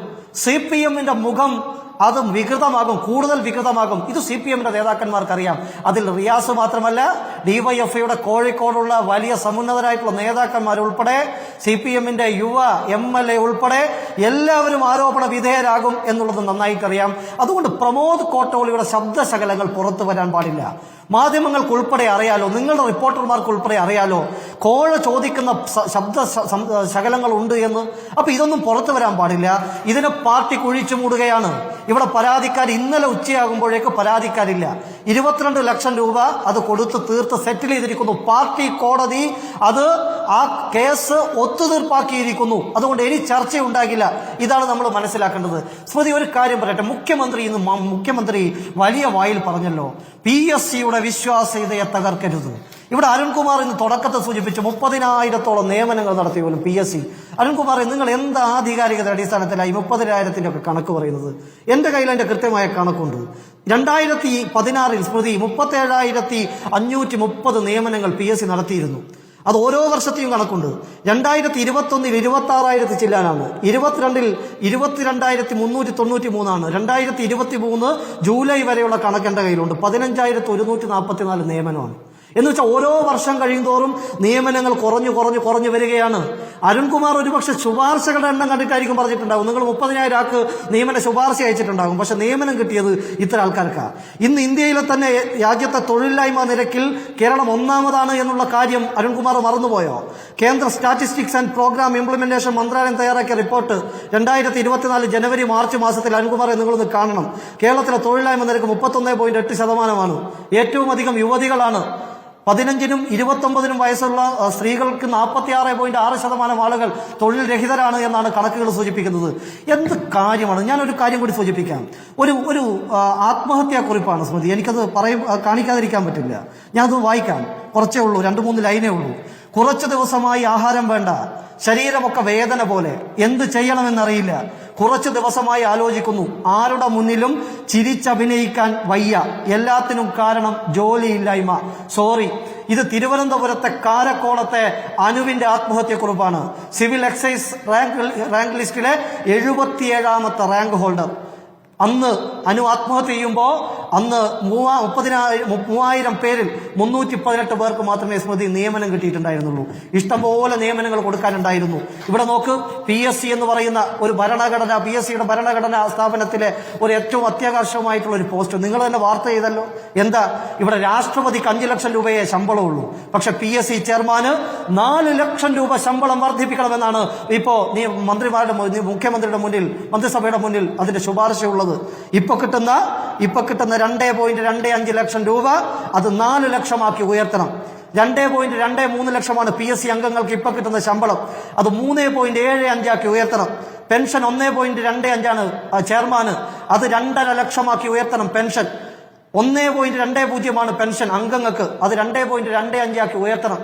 CPM-ന്റെ മുഖം അത് വികൃതമാകും, കൂടുതൽ വികൃതമാകും. ഇത് CPM-ന്റെ നേതാക്കന്മാർക്കറിയാം. അതിൽ റിയാസ് മാത്രമല്ല, DYFIയുടെ കോഴിക്കോടുള്ള വലിയ സമുന്നതരായിട്ടുള്ള നേതാക്കന്മാരുൾപ്പെടെ CPM-ന്റെ യുവ MLA ഉൾപ്പെടെ എല്ലാവരും ആരോപണ വിധേയരാകും എന്നുള്ളത് നന്നായിട്ടറിയാം. അതുകൊണ്ട് പ്രമോദ് കോട്ടോളിയുടെ ശബ്ദശകലങ്ങൾ പുറത്തു വരാൻ പാടില്ല. മാധ്യമങ്ങൾക്ക് ഉൾപ്പെടെ അറിയാലോ, നിങ്ങളുടെ റിപ്പോർട്ടർമാർക്ക് ഉൾപ്പെടെ അറിയാലോ കോഴ ചോദിക്കുന്ന ശബ്ദ ശകലങ്ങൾ ഉണ്ട് എന്ന്. അപ്പൊ ഇതൊന്നും പുറത്തു വരാൻ പാടില്ല. ഇതിനെ പാർട്ടി കുഴിച്ചു മൂടുകയാണ്. ഇവിടെ പരാതിക്കാർ ഇന്നലെ ഉച്ചയാകുമ്പോഴേക്ക് പരാതിക്കാരില്ല. 22 ലക്ഷം രൂപ അത് കൊടുത്ത് തീർത്ത് സെറ്റിൽ ചെയ്തിരിക്കുന്നു. പാർട്ടി കോടതി അത് ആ കേസ് ഒത്തുതീർപ്പാക്കിയിരിക്കുന്നു. അതുകൊണ്ട് ഇനി ചർച്ചയുണ്ടാകില്ല. ഇതാണ് നമ്മൾ മനസ്സിലാക്കേണ്ടത്. സ്മൃതി, ഒരു കാര്യം പറയട്ടെ. മുഖ്യമന്ത്രി വലിയ വായിൽ പറഞ്ഞല്ലോ, PSCയുടെ വിശ്വാസ്യതയെ തകർക്കരുത്. ഇവിടെ അരുൺകുമാർ ഇന്ന് തുടക്കത്തിൽ സൂചിപ്പിച്ചു 30,000-ഓളം നിയമനങ്ങൾ നടത്തി പോലും PSC. അരുൺകുമാർ, നിങ്ങൾ എന്ത് ആധികാരികത അടിസ്ഥാനത്തിലായി 30,000-ന്റെ ഒക്കെ കണക്ക് പറയുന്നത്? എന്റെ കയ്യിൽ അതിന്റെ കൃത്യമായ കണക്കുണ്ട്. 2016 സ്മൃതി 37,530 നിയമനങ്ങൾ PSC നടത്തിയിരുന്നു. അത് ഓരോ വർഷത്തെയും കണക്കുണ്ട്. 2021 26,000 ചില്ലാനാണ്. 22 22,393 2023 ജൂലൈ വരെയുള്ള കണക്ക് എന്റെ കയ്യിലുണ്ട്. 15,144 നിയമനമാണ്. എന്ന് വെച്ചാൽ ഓരോ വർഷം കഴിയുന്തോറും നിയമനങ്ങൾ കുറഞ്ഞു വരികയാണ്. അരുൺകുമാർ ഒരുപക്ഷെ ശുപാർശകളുടെ എണ്ണം കണ്ടിട്ടായിരിക്കും പറഞ്ഞിട്ടുണ്ടാകും. നിങ്ങൾ 30,000 ആൾക്ക് നിയമന ശുപാർശ അയച്ചിട്ടുണ്ടാകും. പക്ഷെ നിയമനം കിട്ടിയത് ഇത്ര ആൾക്കാർക്കാണ്. ഇന്ന് ഇന്ത്യയിലെ തന്നെ രാജ്യത്തെ തൊഴിലില്ലായ്മ നിരക്കിൽ കേരളം 1-ാമതാണ് എന്നുള്ള കാര്യം അരുൺകുമാർ മറന്നുപോയോ? കേന്ദ്ര സ്റ്റാറ്റിസ്റ്റിക്സ് ആൻഡ് പ്രോഗ്രാം ഇംപ്ലിമെന്റേഷൻ മന്ത്രാലയം തയ്യാറാക്കിയ റിപ്പോർട്ട് 2024 ജനുവരി മാർച്ച് മാസത്തിൽ അരുൺകുമാറെ നിങ്ങളൊന്ന് കാണണം. കേരളത്തിലെ തൊഴിലില്ലായ്മ നിരക്ക് 31.8%. ഏറ്റവും അധികം യുവതികളാണ്. 15-നും 29-നും വയസ്സുള്ള സ്ത്രീകൾക്ക് 46.6% ആളുകൾ തൊഴിൽ രഹിതരാണ് എന്നാണ് കണക്കുകൾ സൂചിപ്പിക്കുന്നത്. എന്ത് കാര്യമാണ്! ഞാനൊരു കാര്യം കൂടി സൂചിപ്പിക്കാം. ഒരു ആത്മഹത്യാ കുറിപ്പാണ് സ്മൃതി. എനിക്കത് കാണിക്കാതിരിക്കാൻ പറ്റില്ല. ഞാനത് വായിക്കാം. കുറച്ചേ ഉള്ളൂ, 2-3 ലൈനേ ഉള്ളൂ. കുറച്ചു ദിവസമായി ആഹാരം വേണ്ട, ശരീരമൊക്കെ വേദന പോലെ, എന്ത് ചെയ്യണമെന്നറിയില്ല. കുറച്ചു ദിവസമായി ആലോചിക്കുന്നു, ആരുടെ മുന്നിലും ചിരിച്ചഭിനയിക്കാൻ വയ്യ, എല്ലാത്തിനും കാരണം ജോലിയില്ലായ്മ. സോറി, ഇത് തിരുവനന്തപുരത്തെ കാരക്കോണത്തെ അനുവിന്റെ ആത്മഹത്യക്കുറിപ്പാണ്. സിവിൽ എക്സൈസ് റാങ്ക് ലിസ്റ്റിലെ 77-ാമത്തെ റാങ്ക് ഹോൾഡർ. അന്ന് അനു ആത്മഹത്യ ചെയ്യുമ്പോൾ അന്ന് 30,000 പേരിൽ 318 പേർക്ക് മാത്രമേ സ്മൃതി നിയമനം കിട്ടിയിട്ടുണ്ടായിരുന്നുള്ളൂ. ഇഷ്ടംപോലെ നിയമനങ്ങൾ കൊടുക്കാനുണ്ടായിരുന്നു. ഇവിടെ നോക്ക്, PSC എന്ന് പറയുന്ന ഒരു ഭരണഘടന, PSCയുടെ ഭരണഘടനാ സ്ഥാപനത്തിലെ ഒരു ഏറ്റവും അത്യാകർഷകമായിട്ടുള്ള ഒരു പോസ്റ്റ് നിങ്ങൾ തന്നെ വാർത്ത ചെയ്തല്ലോ. എന്താ, ഇവിടെ രാഷ്ട്രപതിക്ക് 5 ലക്ഷം രൂപയെ ശമ്പളമുള്ളൂ. പക്ഷെ PSC ചെയർമാന് 4 ലക്ഷം രൂപ ശമ്പളം വർദ്ധിപ്പിക്കണമെന്നാണ് ഇപ്പോ മുഖ്യമന്ത്രിയുടെ മുന്നിൽ, മന്ത്രിസഭയുടെ മുന്നിൽ അതിന്റെ ശുപാർശയുള്ളത്. ഇപ്പൊ കിട്ടുന്ന 2.25 ലക്ഷം രൂപ അത് 4 ലക്ഷമാക്കി ഉയർത്തണം. 2.23 ലക്ഷമാണ് PSC അംഗങ്ങൾക്ക് ഇപ്പൊ കിട്ടുന്ന ശമ്പളം. അത് 3.75 ആക്കി ഉയർത്തണം. പെൻഷൻ 1.25 ചെയർമാന്, അത് 2.5 ലക്ഷമാക്കി ഉയർത്തണം. പെൻഷൻ 1.20 പെൻഷൻ അംഗങ്ങൾക്ക്, അത് 2.25 ആക്കി ഉയർത്തണം.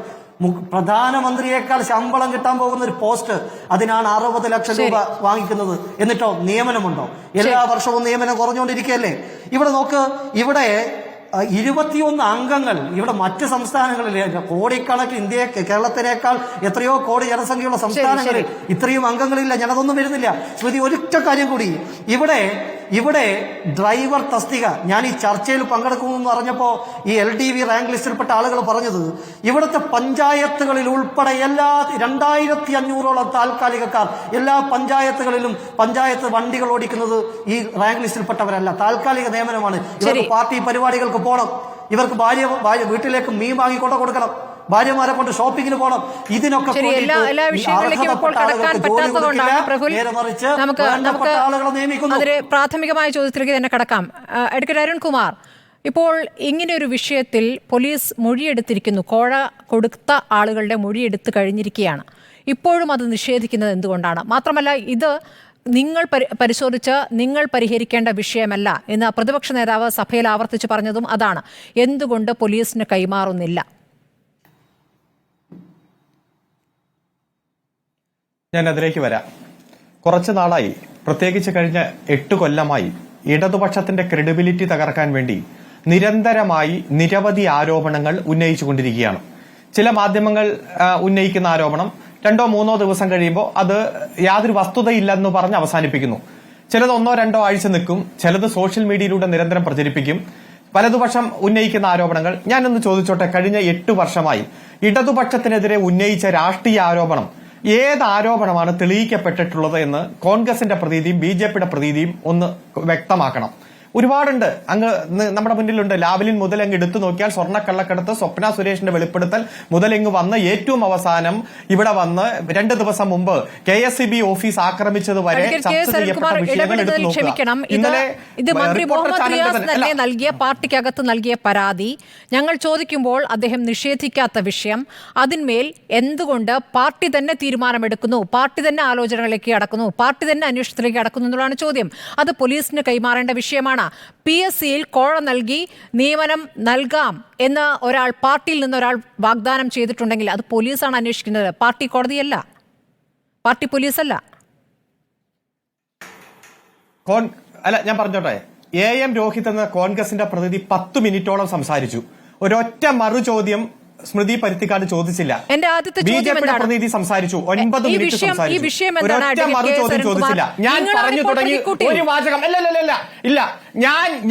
പ്രധാനമന്ത്രിയേക്കാൾ ശമ്പളം കിട്ടാൻ പോകുന്ന ഒരു പോസ്റ്റ്, അതിനാണ് 60 ലക്ഷം രൂപ വാങ്ങിക്കുന്നത്. എന്നിട്ടോ നിയമനമുണ്ടോ? എല്ലാ വർഷവും നിയമനം കുറഞ്ഞുകൊണ്ടിരിക്കുകയല്ലേ. ഇവിടെ നോക്ക്, ഇവിടെ 21 അംഗങ്ങൾ. ഇവിടെ മറ്റ് സംസ്ഥാനങ്ങളിലെ കോടിക്കണക്കിന് കേരളത്തിനേക്കാൾ എത്രയോ കോടി ജനസംഖ്യയുള്ള സംസ്ഥാനങ്ങളിൽ ഇത്രയും അംഗങ്ങളില്ല. ഞാനതൊന്നും വരുന്നില്ല. സ്മൃതി, ഒരൊറ്റ കാര്യം കൂടി. ഇവിടെ ഡ്രൈവർ തസ്തിക, ഞാൻ ഈ ചർച്ചയിൽ പങ്കെടുക്കുമെന്ന് പറഞ്ഞപ്പോൾ ഈ LDV റാങ്ക് ലിസ്റ്റിൽപ്പെട്ട ആളുകൾ പറഞ്ഞത്, ഇവിടുത്തെ പഞ്ചായത്തുകളിൽ ഉൾപ്പെടെ എല്ലാ 2,500-ഓളം താൽക്കാലികക്കാർ എല്ലാ പഞ്ചായത്തുകളിലും പഞ്ചായത്ത് വണ്ടികൾ ഓടിക്കുന്നത് ഈ റാങ്ക് ലിസ്റ്റിൽപ്പെട്ടവരല്ല, താൽക്കാലിക നിയമനമാണ്. ഇവർക്ക് പാർട്ടി പരിപാടികൾക്ക് പോകണം, ഇവർക്ക് ഭാര്യ വീട്ടിലേക്ക് മീൻ വാങ്ങിക്കൊണ്ട് കൊടുക്കണം, ഭാര്യമാരെ കൊണ്ട് ഷോപ്പിങ്ങിന് പോകണം. ഇതിനൊക്കെ പ്രാഥമികമായ ചോദ്യത്തിലേക്ക് തന്നെ കടക്കാം. അഡ്വക്കേറ്റ് അരുൺകുമാർ, ഇപ്പോൾ ഇങ്ങനെയൊരു വിഷയത്തിൽ പോലീസ് മൊഴിയെടുത്തിരിക്കുന്നു. കോഴ കൊടുത്ത ആളുകളുടെ മൊഴിയെടുത്ത് കഴിഞ്ഞിരിക്കുകയാണ്. ഇപ്പോഴും അത് നിഷേധിക്കുന്നത് എന്തുകൊണ്ടാണ്? മാത്രമല്ല, ഇത് നിങ്ങൾ പരിശോധിച്ച് നിങ്ങൾ പരിഹരിക്കേണ്ട വിഷയമല്ല എന്ന് പ്രതിപക്ഷ നേതാവ് സഭയിൽ ആവർത്തിച്ച് പറഞ്ഞതും അതാണ്. എന്തുകൊണ്ട് പോലീസിന് കൈമാറുന്നില്ല? ഞാൻ അതിലേക്ക് വരാം. കുറച്ചു നാളായി, പ്രത്യേകിച്ച് കഴിഞ്ഞ 8 കൊല്ലമായി ഇടതുപക്ഷത്തിന്റെ ക്രെഡിബിലിറ്റി തകർക്കാൻ വേണ്ടി നിരന്തരമായി നിരവധി ആരോപണങ്ങൾ ഉന്നയിച്ചുകൊണ്ടിരിക്കുകയാണ്. ചില മാധ്യമങ്ങൾ ഉന്നയിക്കുന്ന ആരോപണം 2-3 ദിവസം കഴിയുമ്പോൾ അത് യാതൊരു വസ്തുതയില്ലെന്ന് പറഞ്ഞ് അവസാനിപ്പിക്കുന്നു. ചിലത് 1-2 ആഴ്ച നിൽക്കും, ചിലത് സോഷ്യൽ മീഡിയയിലൂടെ നിരന്തരം പ്രചരിപ്പിക്കും. വലതുപക്ഷം ഉന്നയിക്കുന്ന ആരോപണങ്ങൾ ഞാനൊന്ന് ചോദിച്ചോട്ടെ, കഴിഞ്ഞ 8 വർഷമായി ഇടതുപക്ഷത്തിനെതിരെ ഉന്നയിച്ച രാഷ്ട്രീയ ആരോപണം ഏത് ആരോപണമാണ് തെളിയിക്കപ്പെട്ടിട്ടുള്ളത് എന്ന് കോൺഗ്രസിന്റെ പ്രതീതിയും BJPയുടെ പ്രതീതിയും ഒന്ന് വ്യക്തമാക്കണം. ഒരുപാടുണ്ട്. അങ്ങ് നമ്മുടെ മുന്നിലുണ്ട്. ലാവലിൻ മുതൽ അങ്ങ് എടുത്തു നോക്കിയാൽ സ്വർണ്ണക്കള്ളക്കടത്ത്, സ്വപ്ന സുരേഷിന്റെ വെളിപ്പെടുത്തൽ മുതൽ ഇങ്ങ് വന്ന് ഏറ്റവും അവസാനം ഇവിടെ വന്ന് 2 ദിവസം മുമ്പ് KSCB ഓഫീസ് ആക്രമിച്ചത് വരെ ചർച്ച ചെയ്യപ്പെട്ട വിഷയങ്ങൾ എടുത്തു നോക്കുക. ഇത് മന്ത്രി മുഹമ്മദ് റിയാസ് തന്നെ നൽകിയ, പാർട്ടിക്കകത്ത് നൽകിയ പരാതി ഞങ്ങൾ ചോദിക്കുമ്പോൾ അദ്ദേഹം നിഷേധിക്കാത്ത വിഷയം, അതിന്മേൽ എന്തുകൊണ്ട് പാർട്ടി തന്നെ തീരുമാനമെടുക്കുന്നു, പാർട്ടി തന്നെ ആലോചനകളിലേക്ക് കടക്കുന്നു, പാർട്ടി തന്നെ അന്വേഷണത്തിലേക്ക് കടക്കുന്നു എന്നുള്ളതാണ് ചോദ്യം. അത് പോലീസിന് കൈമാറേണ്ട വിഷയമാണ്. PSCയിൽ കോഴ നൽകി നിയമനം നൽകാം എന്ന് ഒരാൾ, പാർട്ടിയിൽ നിന്ന് ഒരാൾ വാഗ്ദാനം ചെയ്തിട്ടുണ്ടെങ്കിൽ അത് പോലീസാണ് അന്വേഷിക്കുന്നത്, പാർട്ടി കോടതിയല്ല, പാർട്ടി പോലീസല്ല. അല്ല, ഞാൻ പറഞ്ഞോട്ടെ. AM രോഹിത് എന്ന കോൺഗ്രസിന്റെ പ്രതിനിധി 10 മിനിറ്റോളം സംസാരിച്ചു. ഒരൊറ്റ മറു ചോദ്യം സ്മൃതി പരുത്തിക്കാട് ചോദിച്ചില്ല. എന്റെ ആദ്യത്തെ ചോദ്യം പ്രതിനിധി സംസാരിച്ചു, 9 മിനിറ്റ് സംസാരിച്ചു. ഒരൊറ്റ മറു ചോദ്യം ചോദിച്ചില്ല. ഞാൻ പറഞ്ഞു തുടങ്ങി ഒരു വാചകം. ഇല്ല,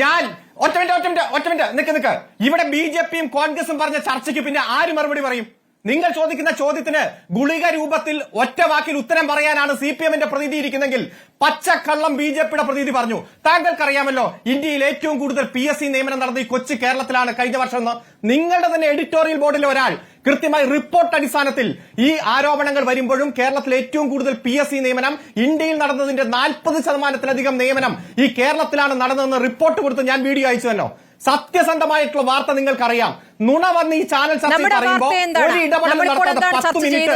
ഞാൻ ഒറ്റ മിനിറ്റ് നിക്ക്. ഇവിടെ BJPയും കോൺഗ്രസും പറഞ്ഞ ചർച്ചയ്ക്ക് പിന്നെ ആര് മറുപടി പറയും? നിങ്ങൾ ചോദിക്കുന്ന ചോദ്യത്തിന് ഗുളിക രൂപത്തിൽ ഒറ്റ വാക്കിൽ ഉത്തരം പറയാനാണ് CPMന്റെ പ്രതിനിധി ഇരിക്കുന്നെങ്കിൽ പച്ചക്കള്ളം BJPയുടെ പ്രതിനിധി പറഞ്ഞു. താങ്കൾക്കറിയാമല്ലോ, ഇന്ത്യയിൽ ഏറ്റവും കൂടുതൽ PSC നിയമനം നടന്ന ഈ കൊച്ചു കേരളത്തിലാണ് കഴിഞ്ഞ വർഷം എന്ന് നിങ്ങളുടെ തന്നെ എഡിറ്റോറിയൽ ബോർഡിലെ ഒരാൾ കൃത്യമായി റിപ്പോർട്ട് അടിസ്ഥാനത്തിൽ ഈ ആരോപണങ്ങൾ വരുമ്പോഴും കേരളത്തിൽ ഏറ്റവും കൂടുതൽ PSC നിയമനം, ഇന്ത്യയിൽ നടന്നതിന്റെ 40%-ലധികം നിയമനം ഈ കേരളത്തിലാണ് നടന്നതെന്ന് റിപ്പോർട്ട് കൊടുത്ത് ഞാൻ വീഡിയോ അയച്ചുവല്ലോ. സത്യസന്ധമായിട്ടുള്ള വാർത്ത നിങ്ങൾക്കറിയാം. നുണ വന്ന് ഈ ചാനൽ ചർച്ച പറയുമ്പോൾ ഒരു ഇടപെടൽ നടത്താതെ 10 മിനിറ്റ്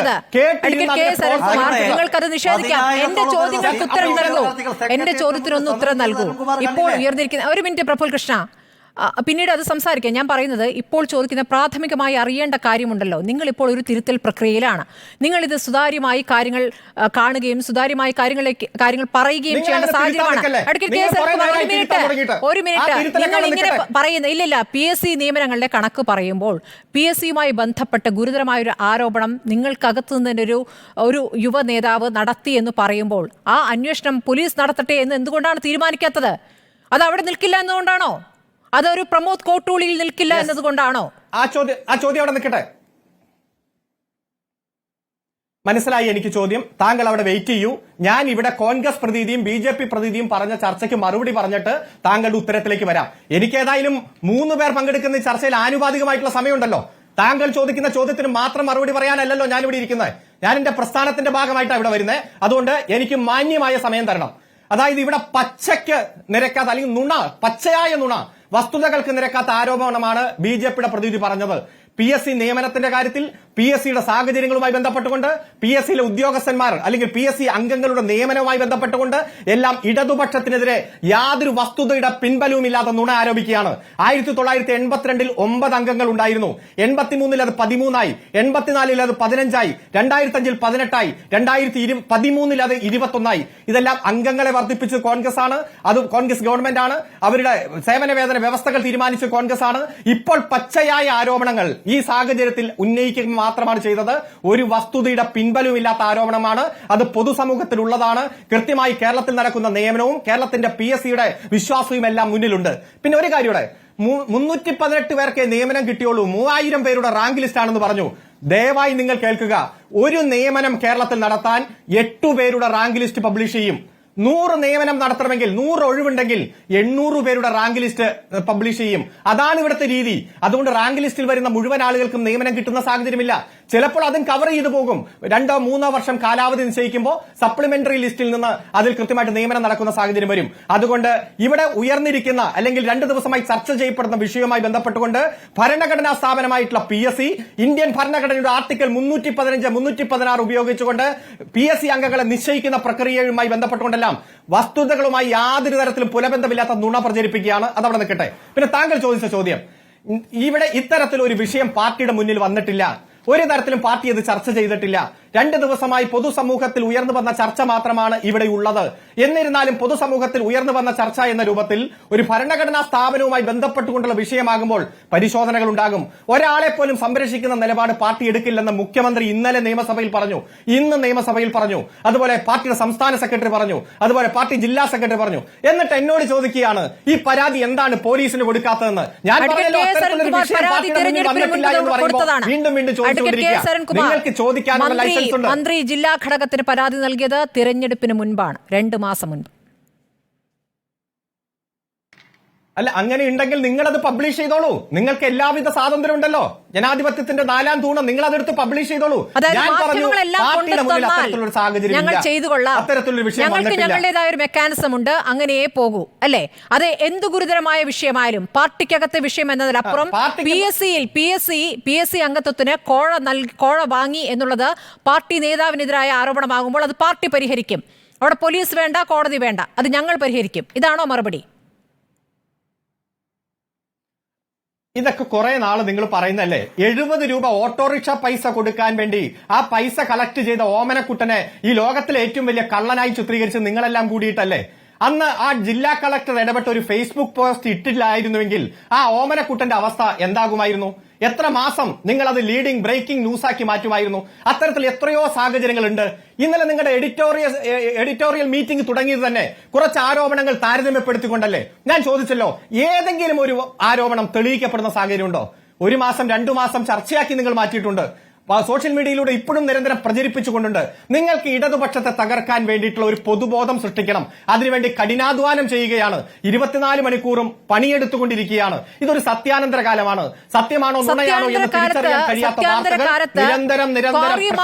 നിങ്ങൾക്കത് നിഷേധിക്കാം. എന്റെ ചോദ്യത്തിനൊന്ന് ഉത്തരം നൽകൂ. ഇപ്പോൾ ഉയർന്നിരിക്കുന്ന ഒരു മിനിറ്റ് പ്രഫുൽ കൃഷ്ണ, പിന്നീട് അത് സംസാരിക്കാം. ഞാൻ പറയുന്നത്, ഇപ്പോൾ ചോദിക്കുന്ന പ്രാഥമികമായി അറിയേണ്ട കാര്യമുണ്ടല്ലോ. നിങ്ങളിപ്പോൾ ഒരു തിരുത്തൽ പ്രക്രിയയിലാണ്. നിങ്ങളിത് സുതാര്യമായി കാര്യങ്ങൾ കാണുകയും സുതാര്യമായി കാര്യങ്ങൾ പറയുകയും ചെയ്യേണ്ട സാഹചര്യമാണ്. ഒരു മിനിറ്റ് നിങ്ങൾ ഇങ്ങനെ പറയുന്ന ഇല്ലില്ല. PSC നിയമനങ്ങളുടെ കണക്ക് പറയുമ്പോൾ PSCയുമായി ബന്ധപ്പെട്ട ഗുരുതരമായൊരു ആരോപണം നിങ്ങൾക്കകത്തു നിന്ന് ഒരു യുവ നേതാവ് നടത്തി എന്ന് പറയുമ്പോൾ ആ അന്വേഷണം പോലീസ് നടത്തട്ടെ എന്ന് എന്തുകൊണ്ടാണ് തീരുമാനിക്കാത്തത്? അത് അവിടെ നിൽക്കില്ല എന്നുകൊണ്ടാണോ? അതൊരു പ്രമോദ് കോട്ടൂളിയിൽ നിൽക്കില്ല എന്നതുകൊണ്ടാണോ? ആ ചോദ്യം അവിടെ നിൽക്കട്ടെ. മനസ്സിലായി എനിക്ക് ചോദ്യം. താങ്കൾ അവിടെ വെയിറ്റ് ചെയ്യൂ. ഞാൻ ഇവിടെ കോൺഗ്രസ് പ്രതിനിധിയും BJP പ്രതിനിധിയും പറഞ്ഞ ചർച്ചയ്ക്ക് മറുപടി പറഞ്ഞിട്ട് താങ്കളുടെ ഉത്തരത്തിലേക്ക് വരാം. എനിക്ക് ഏതായാലും 3 പേർ പങ്കെടുക്കുന്ന ഈ ചർച്ചയിൽ ആനുപാതികമായിട്ടുള്ള സമയമുണ്ടല്ലോ. താങ്കൾ ചോദിക്കുന്ന ചോദ്യത്തിന് മാത്രം മറുപടി പറയാനല്ലല്ലോ ഞാനിവിടെ ഇരിക്കുന്നത്. ഞാൻ എന്റെ പ്രസ്ഥാനത്തിന്റെ ഭാഗമായിട്ടാണ് ഇവിടെ വരുന്നത്. അതുകൊണ്ട് എനിക്ക് മാന്യമായ സമയം തരണം. അതായത് ഇവിടെ പച്ചയ്ക്ക് നിരക്കാത്ത, അല്ലെങ്കിൽ നുണ, പച്ചയായ നുണ, വസ്തുതകൾക്ക് നിരക്കാത്ത ആരോപണമാണ് BJPയുടെ പ്രതിനിധി പറഞ്ഞത്. PSC നിയമനത്തിന്റെ കാര്യത്തിൽ PSCയുടെ സാഹചര്യങ്ങളുമായി ബന്ധപ്പെട്ടുകൊണ്ട്, PSCയിലെ ഉദ്യോഗസ്ഥന്മാർ അല്ലെങ്കിൽ PSC അംഗങ്ങളുടെ നിയമനവുമായി ബന്ധപ്പെട്ടുകൊണ്ട് എല്ലാം ഇടതുപക്ഷത്തിനെതിരെ യാതൊരു വസ്തുതയുടെ പിൻബലവുമില്ലാത്ത നുണ ആരോപിക്കുകയാണ്. 1982 9 അംഗങ്ങൾ ഉണ്ടായിരുന്നു, 83 അത് 13ആയി, 84 അത് 15ആയി, 2005 18ആയി, 2013 അത് 21ആയി. ഇതെല്ലാം അംഗങ്ങളെ വർദ്ധിപ്പിച്ചത് കോൺഗ്രസ് ആണ്. അത് കോൺഗ്രസ് ഗവൺമെന്റ് ആണ്. അവരുടെ സേവന വേതന വ്യവസ്ഥകൾ തീരുമാനിച്ച കോൺഗ്രസ് ആണ്. ഇപ്പോൾ പച്ചയായ ആരോപണങ്ങൾ ഈ സാഹചര്യത്തിൽ ഉന്നയിക്കുക മാത്രമാണ് ചെയ്തത്. ഒരു വസ്തുതയുടെ പിൻബലവുമില്ലാത്ത ആരോപണമാണ്. അത് പൊതുസമൂഹത്തിലുള്ളതാണ്. കൃത്യമായി കേരളത്തിൽ നടക്കുന്ന നിയമനവും കേരളത്തിന്റെ PSCയുടെ വിശ്വാസവും എല്ലാം മുന്നിലുണ്ട്. പിന്നെ ഒരു കാര്യയുടെ 318 പേർക്ക് നിയമനം കിട്ടിയുള്ളൂ, 3000 പേരുടെ റാങ്ക് ലിസ്റ്റ് ആണെന്ന് പറഞ്ഞു. ദയവായി നിങ്ങൾ കേൾക്കുക. ഒരു നിയമനം കേരളത്തിൽ നടത്താൻ 8 പേരുടെ റാങ്ക് ലിസ്റ്റ് പബ്ലിഷ് ചെയ്യും. 100 നിയമനം നടത്തണമെങ്കിൽ, 100 ഒഴിവുണ്ടെങ്കിൽ 800 പേരുടെ റാങ്ക് ലിസ്റ്റ് പബ്ലിഷ് ചെയ്യും. അതാണ് ഇവിടുത്തെ രീതി. അതുകൊണ്ട് റാങ്ക് ലിസ്റ്റിൽ വരുന്ന മുഴുവൻ ആളുകൾക്കും നിയമനം കിട്ടുന്ന സാഹചര്യമില്ല. ചിലപ്പോൾ അതും കവർ ചെയ്തു പോകും. 2-3 വർഷം കാലാവധി നിശ്ചയിക്കുമ്പോൾ സപ്ലിമെന്ററി ലിസ്റ്റിൽ നിന്ന് അതിൽ കൃത്യമായിട്ട് നിയമനം നടക്കുന്ന സാഹചര്യം വരും. അതുകൊണ്ട് ഇവിടെ ഉയർന്നിരിക്കുന്ന അല്ലെങ്കിൽ 2 ദിവസമായി ചർച്ച ചെയ്യപ്പെടുന്ന വിഷയവുമായി ബന്ധപ്പെട്ടുകൊണ്ട് ഭരണഘടനാ സ്ഥാപനമായിട്ടുള്ള PSC ഇന്ത്യൻ ഭരണഘടനയുടെ ആർട്ടിക്കിൾ 315, 316 ഉപയോഗിച്ചുകൊണ്ട് PSC അംഗങ്ങളെ നിശ്ചയിക്കുന്ന പ്രക്രിയയുമായി ബന്ധപ്പെട്ടുകൊണ്ടെല്ലാം വസ്തുതകളുമായി യാതൊരു തരത്തിലും പുലബന്ധമില്ലാത്ത നുണ പ്രചരിപ്പിക്കുകയാണ്. അതവിടെ നിൽക്കട്ടെ. പിന്നെ താങ്കൾ ചോദിച്ച ചോദ്യം, ഇവിടെ ഇത്തരത്തിലൊരു വിഷയം പാർട്ടിയുടെ മുന്നിൽ വന്നിട്ടില്ല, ഒരു തരത്തിലും പാർട്ടി ഇത് ചർച്ച ചെയ്തിട്ടില്ല. 2 ദിവസമായി പൊതുസമൂഹത്തിൽ ഉയർന്നു വന്ന ചർച്ച മാത്രമാണ് ഇവിടെ ഉള്ളത്. എന്നിരുന്നാലും പൊതുസമൂഹത്തിൽ ഉയർന്നു വന്ന ചർച്ച എന്ന രൂപത്തിൽ ഒരു ഭരണഘടനാ സ്ഥാപനവുമായി ബന്ധപ്പെട്ടുകൊണ്ടുള്ള വിഷയമാകുമ്പോൾ പരിശോധനകൾ ഉണ്ടാകും. ഒരാളെ പോലും സംരക്ഷിക്കുന്ന നിലപാട് പാർട്ടി എടുക്കില്ലെന്ന് മുഖ്യമന്ത്രി ഇന്നലെ നിയമസഭയിൽ പറഞ്ഞു, ഇന്ന് നിയമസഭയിൽ പറഞ്ഞു, അതുപോലെ പാർട്ടിയുടെ സംസ്ഥാന സെക്രട്ടറി പറഞ്ഞു, അതുപോലെ പാർട്ടി ജില്ലാ സെക്രട്ടറി പറഞ്ഞു. എന്നിട്ട് എന്നോട് ചോദിക്കുകയാണ് ഈ പരാതി എന്താണ് പോലീസിന് കൊടുക്കാത്തതെന്ന്. ഞാൻ പറഞ്ഞല്ലോ അത്തരത്തിലൊരു വിഷയം പാർട്ടിയുടെ മുന്നിൽ വന്നിട്ടില്ല എന്ന് പറയുമ്പോൾ വീണ്ടും വീണ്ടും ചോദിച്ചുകൊണ്ടിരിക്കുക. നിങ്ങൾക്ക് ചോദിക്കാനുള്ള ലൈസൻസ് ഉണ്ട്. മന്ത്രി ജില്ലാ ഘടകത്തിന് പരാതി നൽകിയത് തിരഞ്ഞെടുപ്പിന് മുൻപാണ്, 2 മാസം മുൻപ്. അല്ല, അങ്ങനെ ഉണ്ടെങ്കിൽ നിങ്ങളത് പബ്ലിഷ് ചെയ്തോളൂ. നിങ്ങൾക്ക് എല്ലാവിധ സ്വാതന്ത്ര്യം ഉണ്ടല്ലോ. ജനാധിപത്യത്തിന്റെ 4ാം തൂണം നിങ്ങൾ അതെടുത്ത് പബ്ലിഷ് ചെയ്തോളൂ. ഞാൻ പറഞ്ഞു പാർട്ടിയുടെ മുന്നിൽ അത്തരത്തിലുള്ള സാഹചര്യം ഞങ്ങൾ ചെയ്തു കൊള്ളാം. അത്തരത്തിലുള്ള വിഷയം ഞങ്ങൾക്ക് ഞങ്ങളുടേതായ ഒരു മെക്കാനിസം ഉണ്ട്, അങ്ങനെയേ പോകൂ അല്ലേ? അത് എന്ത് ഗുരുതരമായ വിഷയമായാലും പാർട്ടിക്കകത്തെ വിഷയം എന്നതിലപ്പുറം PSC അംഗത്വത്തിന് കോഴ വാങ്ങി എന്നുള്ളത് പാർട്ടി നേതാവിനെതിരായ ആരോപണമാകുമ്പോൾ അത് പാർട്ടി പരിഹരിക്കും. അവിടെ പോലീസ് വേണ്ട, കോടതി വേണ്ട, അത് ഞങ്ങൾ പരിഹരിക്കും. ഇതാണോ മറുപടി? ഇതൊക്കെ കുറെ നാള് നിങ്ങൾ പറയുന്നല്ലേ. 70 രൂപ ഓട്ടോറിക്ഷ പൈസ കൊടുക്കാൻ വേണ്ടി ആ പൈസ കളക്ട് ചെയ്ത ഓമനക്കുട്ടനെ ഈ ലോകത്തിലെ ഏറ്റവും വലിയ കള്ളനായി ചിത്രീകരിച്ച് നിങ്ങളെല്ലാം കൂടിയിട്ടല്ലേ. അന്ന് ആ ജില്ലാ കളക്ടർ ഇടപെട്ട ഒരു ഫേസ്ബുക്ക് പോസ്റ്റ് ഇട്ടില്ലായിരുന്നുവെങ്കിൽ ആ ഓമനക്കുട്ടന്റെ അവസ്ഥ എന്താകുമായിരുന്നു? എത്ര മാസം നിങ്ങൾ അത് ലീഡിംഗ് ബ്രേക്കിംഗ് ന്യൂസാക്കി മാറ്റുമായിരുന്നു? അത്തരത്തിൽ എത്രയോ സാഹചര്യങ്ങളുണ്ട്. ഇന്നലെ നിങ്ങളുടെ എഡിറ്റോറിയൽ മീറ്റിംഗ് തുടങ്ങിയത് തന്നെ കുറച്ച് ആരോപണങ്ങൾ താരതമ്യപ്പെടുത്തിക്കൊണ്ടല്ലേ. ഞാൻ ചോദിച്ചല്ലോ, ഏതെങ്കിലും ഒരു ആരോപണം തെളിയിക്കപ്പെടുന്ന സാഹചര്യമുണ്ടോ? 1 മാസം 2 മാസം ചർച്ചയാക്കി നിങ്ങൾ മാറ്റിയിട്ടുണ്ട്. സോഷ്യൽ മീഡിയയിലൂടെ ഇപ്പോഴും നിരന്തരം പ്രചരിപ്പിച്ചുകൊണ്ടുണ്ട്. നിങ്ങൾക്ക് ഇടതുപക്ഷത്തെ തകർക്കാൻ വേണ്ടിയിട്ടുള്ള ഒരു പൊതുബോധം സൃഷ്ടിക്കണം. അതിനുവേണ്ടി കഠിനാധ്വാനം ചെയ്യുകയാണ്. 24 മണിക്കൂറും പണിയെടുത്തുകൊണ്ടിരിക്കുകയാണ്. ഇതൊരു സത്യാനന്തര കാലമാണ്. സത്യമാണോ നുണയാണോ എന്ന് തിരിച്ചറിയാൻ കഴിയാത്ത വാർത്തകൾ നിരന്തരം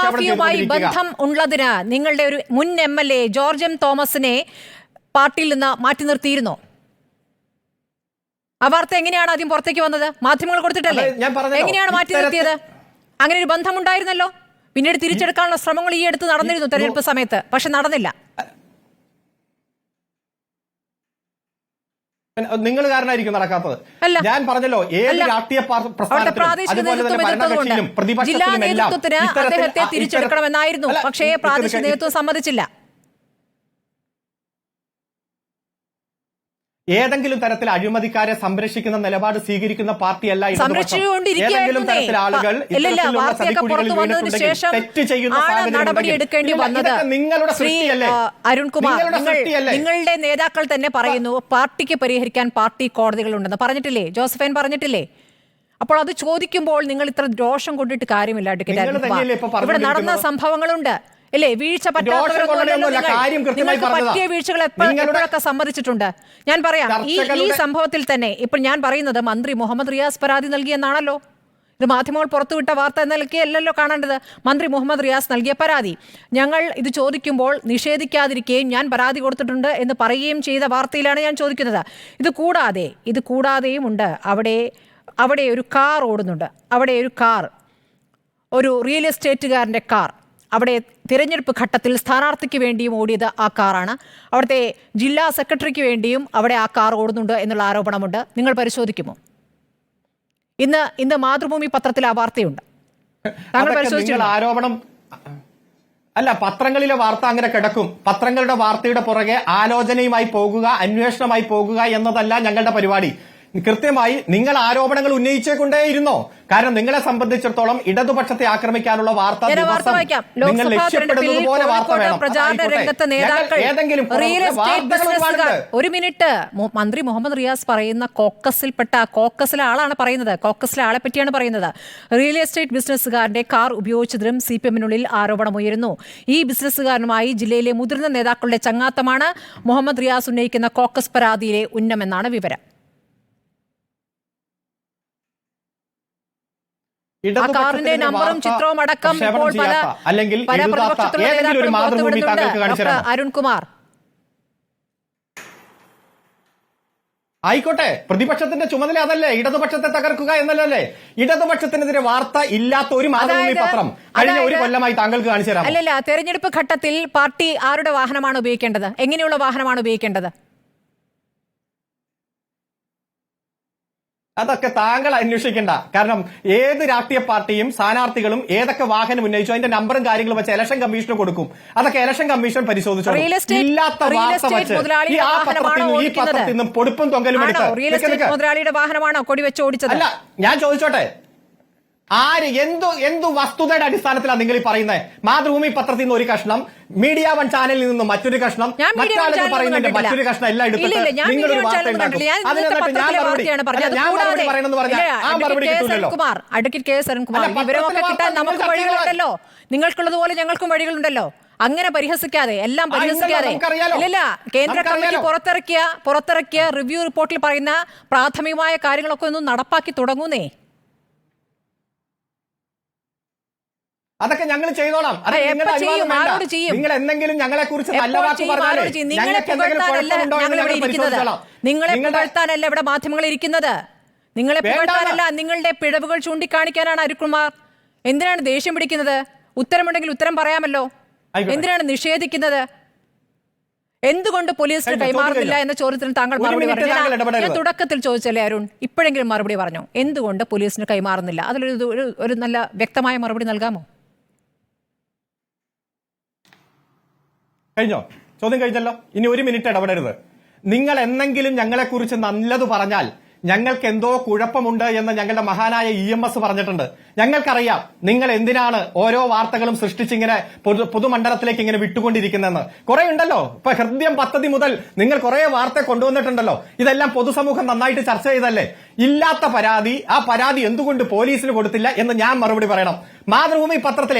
ബന്ധം ഉള്ളതിന് നിങ്ങളുടെ ഒരു മുൻ MLA ജോർജ് M. തോമസിനെ പാർട്ടിയിൽ നിന്ന് മാറ്റി നിർത്തിയിരുന്നോ? ആ വാർത്ത എങ്ങനെയാണ് ആദ്യം പുറത്തേക്ക് വന്നത്? മാധ്യമങ്ങൾ കൊടുത്തിട്ടല്ലേ? എങ്ങനെയാണ് മാറ്റി നിർത്തിയത്? അങ്ങനെ ഒരു ബന്ധമുണ്ടായിരുന്നല്ലോ. പിന്നീട് തിരിച്ചെടുക്കാനുള്ള ശ്രമങ്ങൾ ഈ അടുത്ത് നടന്നിരുന്നു തെരഞ്ഞെടുപ്പ് സമയത്ത്, പക്ഷെ നടന്നില്ല. നിങ്ങൾ കാരണമായിരിക്കും നടക്കാത്തത്. ഞാൻ പറഞ്ഞല്ലോ, ഏത് രാഷ്ട്രീയ ജില്ലാ നേതൃത്വത്തിന് അദ്ദേഹത്തെ തിരിച്ചെടുക്കണമെന്നായിരുന്നു, പക്ഷേ പ്രാദേശിക നേതൃത്വം സമ്മതിച്ചില്ല. ഏതെങ്കിലും തരത്തിൽ അഴിമതിക്കാരെ സംരക്ഷിക്കുന്ന നിലപാട് സ്വീകരിക്കുന്ന പാർട്ടിയല്ല. ഏതെങ്കിലും തരത്തിൽ ആളുകൾ തെറ്റ് ചെയ്യുന്ന നിങ്ങളുടെ സൃഷ്ടിയല്ലേ? അരുൺകുമാർ, നിങ്ങളുടെ നേതാക്കൾ തന്നെ പറയുന്നു പാർട്ടിക്ക് പരിഹരിക്കാൻ പാർട്ടി കോടതികളുണ്ടെന്ന് പറഞ്ഞിട്ടില്ലേ? ജോസഫൈൻ പറഞ്ഞിട്ടില്ലേ? അപ്പോൾ അത് ചോദിക്കുമ്പോൾ നിങ്ങൾ ഇത്ര രോഷം കൊണ്ടിട്ട് കാര്യമില്ല. ഇവിടെ നടന്ന സംഭവങ്ങളുണ്ട് അല്ലേ? വീഴ്ച പറ്റിയ വീഴ്ചകൾ എപ്പോഴൊക്കെ സമ്മതിച്ചിട്ടുണ്ട്. ഞാൻ പറയാം, ഈ സംഭവത്തിൽ തന്നെ ഇപ്പോൾ ഞാൻ പറയുന്നത് മന്ത്രി മുഹമ്മദ് റിയാസ് പരാതി നൽകിയെന്നാണല്ലോ. ഇത് മാധ്യമങ്ങൾ പുറത്തുവിട്ട വാർത്ത എന്ന നിലയ്ക്കല്ലല്ലോ കാണേണ്ടത്. മന്ത്രി മുഹമ്മദ് റിയാസ് നൽകിയ പരാതി ഞങ്ങൾ ഇത് ചോദിക്കുമ്പോൾ നിഷേധിക്കാതിരിക്കുകയും ഞാൻ പരാതി കൊടുത്തിട്ടുണ്ട് എന്ന് പറയുകയും ചെയ്ത വാർത്തയിലാണ് ഞാൻ ചോദിക്കുന്നത്. ഇത് കൂടാതെയും ഉണ്ട്. അവിടെ ഒരു കാർ ഓടുന്നുണ്ട്. അവിടെ ഒരു കാർ, ഒരു റിയൽ എസ്റ്റേറ്റുകാരൻ്റെ കാർ, അവിടെ തിരഞ്ഞെടുപ്പ് ഘട്ടത്തിൽ സ്ഥാനാർത്ഥിക്ക് വേണ്ടിയും ഓടിയത് ആ കാറാണ്. അവിടുത്തെ ജില്ലാ സെക്രട്ടറിക്ക് വേണ്ടിയും അവിടെ ആ കാർ ഓടുന്നുണ്ട് എന്നുള്ള ആരോപണമുണ്ട്. നിങ്ങൾ പരിശോധിക്കുമോ? ഇന്ന് മാതൃഭൂമി പത്രത്തിൽ ആ വാർത്തയുണ്ട്. താങ്കൾ പരിശോധിച്ചു? ആരോപണം അല്ല, പത്രങ്ങളിലെ വാർത്ത അങ്ങനെ കിടക്കും. പത്രങ്ങളുടെ വാർത്തയുടെ പുറകെ ആലോചനയുമായി പോകുക, അന്വേഷണമായി പോകുക എന്നതല്ല ഞങ്ങളുടെ പരിപാടി. കൃത്യമായി നിങ്ങൾ ആരോപണങ്ങൾ ഉന്നയിച്ചേക്കൊണ്ടേയിരുന്നോ? കാരണം നിങ്ങളെ സംബന്ധിച്ചിടത്തോളം ഇടതുപക്ഷത്തെ ആക്രമിക്കാനുള്ള വാർത്ത നിങ്ങൾ ലക്ഷ്യപ്പെടുന്നത് പോലെ വാർത്ത വേണം. ഒരു മിനിറ്റ്, മന്ത്രി മുഹമ്മദ് റിയാസ് പറയുന്ന കോക്കസിലെ ആളാണ് പറയുന്നത്. കോക്കസിലെ ആളെ പറ്റിയാണ് പറയുന്നത്. റിയൽ എസ്റ്റേറ്റ് ബിസിനസ്സുകാരന്റെ കാർ ഉപയോഗിച്ചതിലും CPM-നുള്ളിൽ ആരോപണമുയരുന്നു. ഈ ബിസിനസ്സുകാരനുമായി ജില്ലയിലെ മുതിർന്ന നേതാക്കളുടെ ചങ്ങാത്തമാണ് മുഹമ്മദ് റിയാസ് ഉന്നയിക്കുന്ന കോക്കസ് പരാതിയിലെ ഉന്നമെന്നാണ് വിവരം. ആ കാറിന്റെ നമ്പറും ചിത്രവും അടക്കം ഇപ്പോൾ അല്ലെങ്കിൽ പല പ്രതിപക്ഷത്തിലുള്ള നേതാക്കളും പുറത്തുവിടുന്നുണ്ട്. ഡോക്ടർ അരുൺകുമാർ, ആയിക്കോട്ടെ, പ്രതിപക്ഷത്തിന്റെ ചുമതല അതല്ലേ, ഇടതുപക്ഷത്തെ തകർക്കുക എന്നല്ലേ? ഇടതുപക്ഷത്തിനെതിരെ വാർത്ത ഇല്ലാത്ത ഒരു മാതൃഭൂമി പത്രം കഴിഞ്ഞ ഒരു കൊല്ലമായി താങ്കൾക്ക് കാണിച്ചു തരാം. അല്ലല്ല, തെരഞ്ഞെടുപ്പ് ഘട്ടത്തിൽ പാർട്ടി ആരുടെ വാഹനമാണ് ഉപയോഗിക്കേണ്ടത്? എങ്ങനെയുള്ള വാഹനമാണ് ഉപയോഗിക്കേണ്ടത്? അതൊക്കെ താങ്കൾ അന്വേഷിക്കേണ്ട. കാരണം ഏത് രാഷ്ട്രീയ പാർട്ടിയും സ്ഥാനാർത്ഥികളും ഏതൊക്കെ വാഹനം ഉന്നയിച്ചു അതിന്റെ നമ്പറും കാര്യങ്ങളും വെച്ച് ഇലക്ഷൻ കമ്മീഷന് കൊടുക്കും. അതൊക്കെ ഇലക്ഷൻ കമ്മീഷൻ പരിശോധിച്ചു. ഇല്ലാത്ത വാർത്ത വെച്ച് ഈ പത്രത്തിൽ നിന്നും പൊടുപ്പും തൊങ്കലും മുതലാളിയുടെ വാഹനമാണോ കൊടിവെച്ച് ഓടിച്ചത്? അല്ല, ഞാൻ ചോദിച്ചോട്ടെ, ആര് എന്തു വസ്തുതയുടെ അടിസ്ഥാനത്തിലാണ് നിങ്ങൾ ഈ പറയുന്നത്? മാതൃഭൂമി പത്രത്തിൽ നിന്ന് ഒരു കഷ്ണം, മീഡിയ വൺ ചാനലിൽ നിന്ന് മറ്റൊരു കഷ്ണം, മറ്റാളുകൾ പറയുന്നതിന്റെ മറ്റൊരു കഷ്ണം എല്ലാം എടുത്തിട്ട് നിങ്ങൾ ഒരു വാർത്ത ഉണ്ടാക്കും. അഡ്വക്കേറ്റ് കെ എസ് അരുൺകുമാർ, വിവരമൊക്കെ കിട്ടാൻ നമുക്ക് വഴികളുണ്ടല്ലോ, നിങ്ങൾക്കുള്ളതുപോലെ ഞങ്ങൾക്കും വഴികളുണ്ടല്ലോ. അങ്ങനെ പരിഹസിക്കാതെ, എല്ലാം പരിഹസിക്കാതെ. ഇല്ല, കേന്ദ്ര കമ്മിറ്റി പുറത്തിറക്കിയ റിവ്യൂ റിപ്പോർട്ടിൽ പറയുന്ന പ്രാഥമികമായ കാര്യങ്ങളൊക്കെ ഒന്ന് നടപ്പാക്കി തുടങ്ങുന്നേ. അതൊക്കെ ഞങ്ങൾ ചെയ്തോളാം. നിങ്ങൾ എന്തെങ്കിലും ഞങ്ങളെ കുറിച്ച് നല്ല വാക്ക് പറഞ്ഞാൽ നിങ്ങളെ പുകഴ്ത്താനല്ല ഇവിടെ മാധ്യമങ്ങൾ ഇരിക്കുന്നത്. നിങ്ങളെ പുകഴ്ത്താനല്ല, നിങ്ങളുടെ പിഴവുകൾ ചൂണ്ടിക്കാണിക്കാനാണ് അരുൺകുമാർ. എന്തിനാണ് ദേഷ്യം പിടിക്കുന്നത്? ഉത്തരമുണ്ടെങ്കിൽ ഉത്തരം പറയാമല്ലോ. എന്തിനാണ് നിഷേധിക്കുന്നത്? എന്തുകൊണ്ട് പോലീസിന് കൈമാറുന്നില്ല എന്ന ചോദ്യത്തിന് താങ്കൾ മറുപടി പറഞ്ഞു. ഞാൻ തുടക്കത്തിൽ ചോദിച്ചല്ലേ അരുൺ, ഇപ്പോഴെങ്കിലും മറുപടി പറഞ്ഞു. എന്തുകൊണ്ട് പോലീസിന് കൈമാറുന്നില്ല? അതിലൊരു നല്ല വ്യക്തമായ മറുപടി നൽകാമോ? കഴിഞ്ഞോ? ചോദ്യം കഴിഞ്ഞല്ലോ. ഇനി ഒരു മിനിറ്റ് ഇടപെടരുത്. നിങ്ങൾ എന്തെങ്കിലും ഞങ്ങളെക്കുറിച്ച് നല്ലത് പറഞ്ഞാൽ ഞങ്ങൾക്ക് എന്തോ കുഴപ്പമുണ്ട് എന്ന് ഞങ്ങളുടെ മഹാനായ EMS പറഞ്ഞിട്ടുണ്ട്. ഞങ്ങൾക്കറിയാം നിങ്ങൾ എന്തിനാണ് ഓരോ വാർത്തകളും സൃഷ്ടിച്ചിങ്ങനെ പൊതുമണ്ഡലത്തിലേക്ക് ഇങ്ങനെ വിട്ടുകൊണ്ടിരിക്കുന്നതെന്ന്. കുറെ ഉണ്ടല്ലോ. ഇപ്പൊ ഹൃദയം പദ്ധതി മുതൽ നിങ്ങൾ കുറെ വാർത്ത കൊണ്ടുവന്നിട്ടുണ്ടല്ലോ. ഇതെല്ലാം പൊതുസമൂഹം നന്നായിട്ട് ചർച്ച ചെയ്തല്ലേ. ഇല്ലാത്ത പരാതി, ആ പരാതി എന്തുകൊണ്ട് പോലീസിന് കൊടുത്തില്ല എന്ന് ഞാൻ മറുപടി പറയണം. മാതൃഭൂമി പത്രത്തിൽ